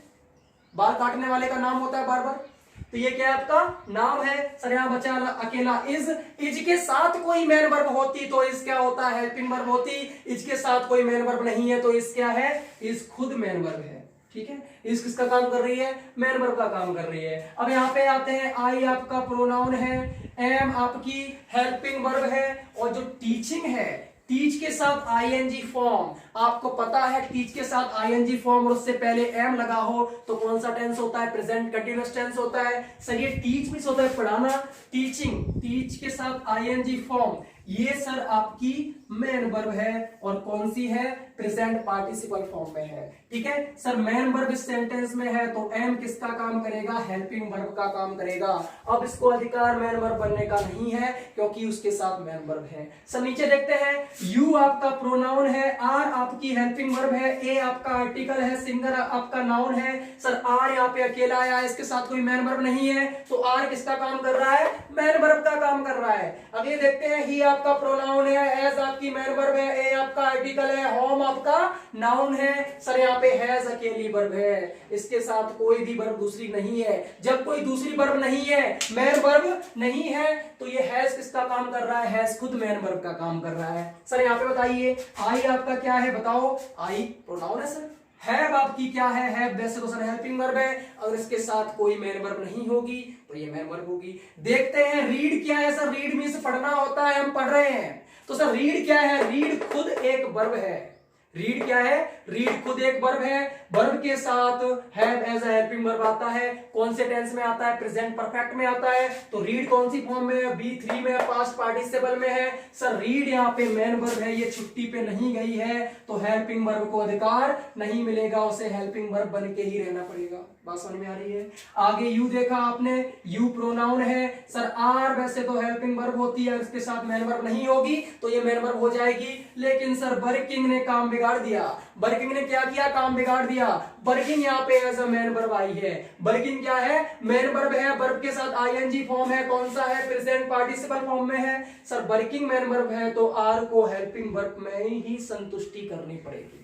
[SPEAKER 1] बाल काटने वाले का नाम होता है बार्बर, तो ये क्या है आपका नाम है। सर यहाँ बचा अकेला इज के साथ कोई मेन वर्ब होती तो इस क्या होता है, हेल्पिंग वर्ब होती। इज के साथ कोई मेन वर्ब नहीं है तो इस क्या है, इस खुद मेन वर्ब है। ठीक है, इस किसका काम कर रही है, मेन वर्ब का काम कर रही है। अब यहाँ पे आते हैं, आई आपका प्रोनाउन है, एम आपकी हेल्पिंग वर्ब है और जो टीचिंग है, टीच के साथ आईएनजी फॉर्म, आपको पता है टीच के साथ आईएनजी फॉर्म और उससे पहले एम लगा हो तो कौन सा टेंस होता है, प्रेजेंट कंटीन्यूअस टेंस होता है। सर ये टीच मींस होता है पढ़ाना, टीचिंग, टीच के साथ आईएनजी फॉर्म, ये सर आपकी मेन वर्ब है और कौन सी है, प्रेजेंट पार्टिसिपल फॉर्म में है। ठीक है सर, मेन वर्ब इस सेंटेंस में है तो एम किसका काम करेगा, हेल्पिंग वर्ब का काम करेगा। अब इसको अधिकार मेन वर्ब बनने का नहीं है क्योंकि उसके साथ मेन वर्ब है। सर नीचे देखते हैं, यू आपका प्रोनाउन है, आर आपकी हेल्पिंग वर्ब है, ए आपका आर्टिकल है, सिंगर आपका नाउन है। सर आर यहाँ पे अकेला आया, इसके साथ कोई मेन वर्ब नहीं है तो आर किसका काम कर रहा है, मेन वर्ब का काम कर रहा है। अगले देखते हैं, ही आपका प्रोनाउन है, एज आपकी मेन वर्ब है, ए आपका आर्टिकल है, होम आपका नाउन है। सर यहाँ पे हैज अकेली वर्ब है, इसके साथ कोई भी वर्ब दूसरी नहीं है। जब कोई दूसरी वर्ब नहीं है, मेन वर्ब नहीं है तो ये हैज किसका काम कर रहा है, हैज खुद मेन वर्ब का काम कर रहा है। सर यहाँ पे बताइए, आई आपका क्या है, बताओ, आई प्रोनाउन है सर, हैव आपकी क्या है, हैव वैसे तो सर हेल्पिंग वर्ब है, अगर इसके साथ कोई मेन वर्ब नहीं होगी तो ये मेन वर्ब होगी। देखते हैं रीड क्या है, सर रीड मींस पढ़ना होता है, हम पढ़ रहे हैं तो सर रीड क्या है, रीड खुद एक वर्ब है। रीड क्या है, रीड खुद एक वर्ब है, वर्ब के साथ have as a helping verb आता है। कौन से टेंस में आता है, प्रेजेंट परफेक्ट में आता है। तो रीड कौन सी फॉर्म में है, बी3 में, पास्ट पार्टिसिपल में है। सर रीड यहाँ पे मेन वर्ब है, ये छुट्टी पे नहीं गई है तो हेल्पिंग वर्ब को अधिकार नहीं मिलेगा, उसे हेल्पिंग वर्ब बन के ही रहना पड़ेगा। बात समझ में आ रही है। आगे यू देखा आपने, यू प्रोनाउन है, सर आर वैसे तो हेल्पिंग वर्ब होती है, इसके साथ मेन वर्ब नहीं होगी तो ये मेन वर्ब हो जाएगी। लेकिन सर वर्किंग ने काम बिगाड़ दिया, वर्किंग ने क्या किया, काम बिगाड़ दिया। वर्किंग यहाँ पे एज अ मेन वर्ब आई है, वर्किंग क्या है, मेन वर्ब है, वर्ब के साथ आईएनजी फॉर्म है, कौन सा है, प्रेजेंट पार्टिसिपल फॉर्म में है। सर वर्किंग मेन वर्ब है तो आर को हेल्पिंग वर्ब में ही संतुष्टि करनी पड़ेगी।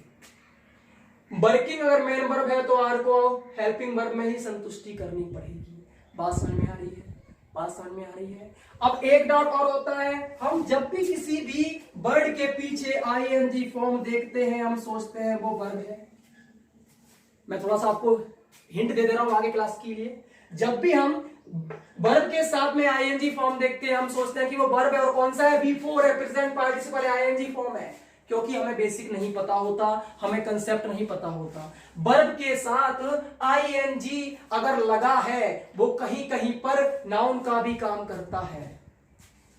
[SPEAKER 1] वर्किंग अगर मेन वर्ब है तो आर को हेल्पिंग वर्ब में ही संतुष्टि करनी पड़ेगी। बात समझ में आ रही है, बात समझ में आ रही है। अब एक डाउट और होता है, हम जब भी किसी भी वर्ड के पीछे आईएनजी फॉर्म देखते हैं हम सोचते हैं वो वर्ब है। मैं थोड़ा सा आपको हिंट दे रहा हूं आगे क्लास के लिए। जब भी हम वर्ब के साथ में आईएनजी फॉर्म देखते हैं हम सोचते हैं कि वो वर्ब है और कौन सा है, बी4 है, प्रेजेंट पार्टिसिपल है, आईएनजी फॉर्म है। क्योंकि हमें बेसिक नहीं पता होता, हमें कंसेप्ट नहीं पता होता। वर्ब के साथ आईएनजी अगर लगा है वो कहीं कहीं पर नाउन का भी काम करता है।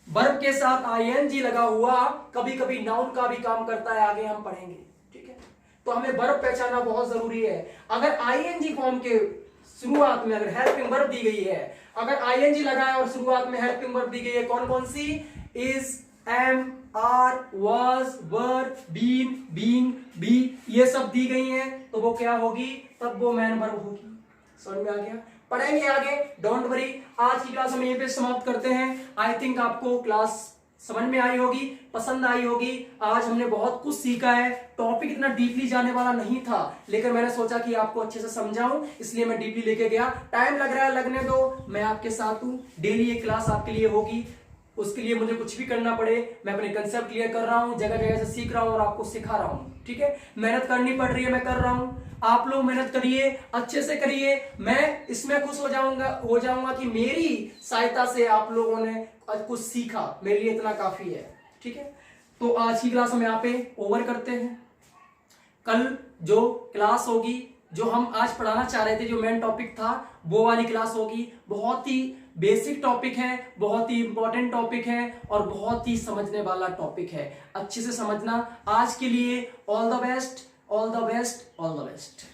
[SPEAKER 1] वर्ब के साथ आईएनजी लगा हुआ कभी कभी नाउन का भी काम करता है, आगे हम पढ़ेंगे। ठीक है, तो हमें वर्ब पहचानना बहुत जरूरी है। अगर आईएनजी फॉर्म के शुरुआत में अगर हेल्पिंग वर्ब दी गई है, अगर आईएनजी लगा है और शुरुआत में हेल्पिंग वर्ब दी गई है, कौन कौन सी, is, am, are, was, were, been, being, be, ये सब दी गई हैं तो वो क्या होगी, तब वो मेन वर्ब होगी। समझ में आ गया, पढ़ेंगे आगे, डोंट वरी। आज की क्लास हम यहीं पे समाप्त करते हैं। आई थिंक आपको क्लास समझ में आई होगी, पसंद आई होगी। आज हमने बहुत कुछ सीखा है, टॉपिक इतना डीपली जाने वाला नहीं था लेकिन मैंने सोचा कि आपको अच्छे से समझाऊं इसलिए मैं डीपली लेके गया। टाइम लग रहा है, लगने दो, मैं आपके साथ हूं, डेली ये क्लास आपके लिए होगी। उसके लिए मुझे कुछ भी करना पड़े, मैं अपने कंसेप्ट क्लियर कर रहा हूं, जगह जगह से सीख रहा हूं और आपको सिखा रहा हूं। ठीक है, मेहनत करनी पड़ रही है, मैं कर रहा हूं, आप लोग मेहनत करिए, अच्छे से करिए। मैं इसमें खुश हो जाऊंगा कि मेरी सहायता से आप लोगों ने कुछ सीखा, मेरे लिए इतना काफी है। ठीक है, तो आज की क्लास हम यहाँ पे ओवर करते हैं। कल जो क्लास होगी, जो हम आज पढ़ाना चाह रहे थे, जो मेन टॉपिक था, वो वाली क्लास होगी। बहुत ही बेसिक टॉपिक है, बहुत ही इंपॉर्टेंट टॉपिक है और बहुत ही समझने वाला टॉपिक है। अच्छे से समझना। आज के लिए all the best, all the best, all the best.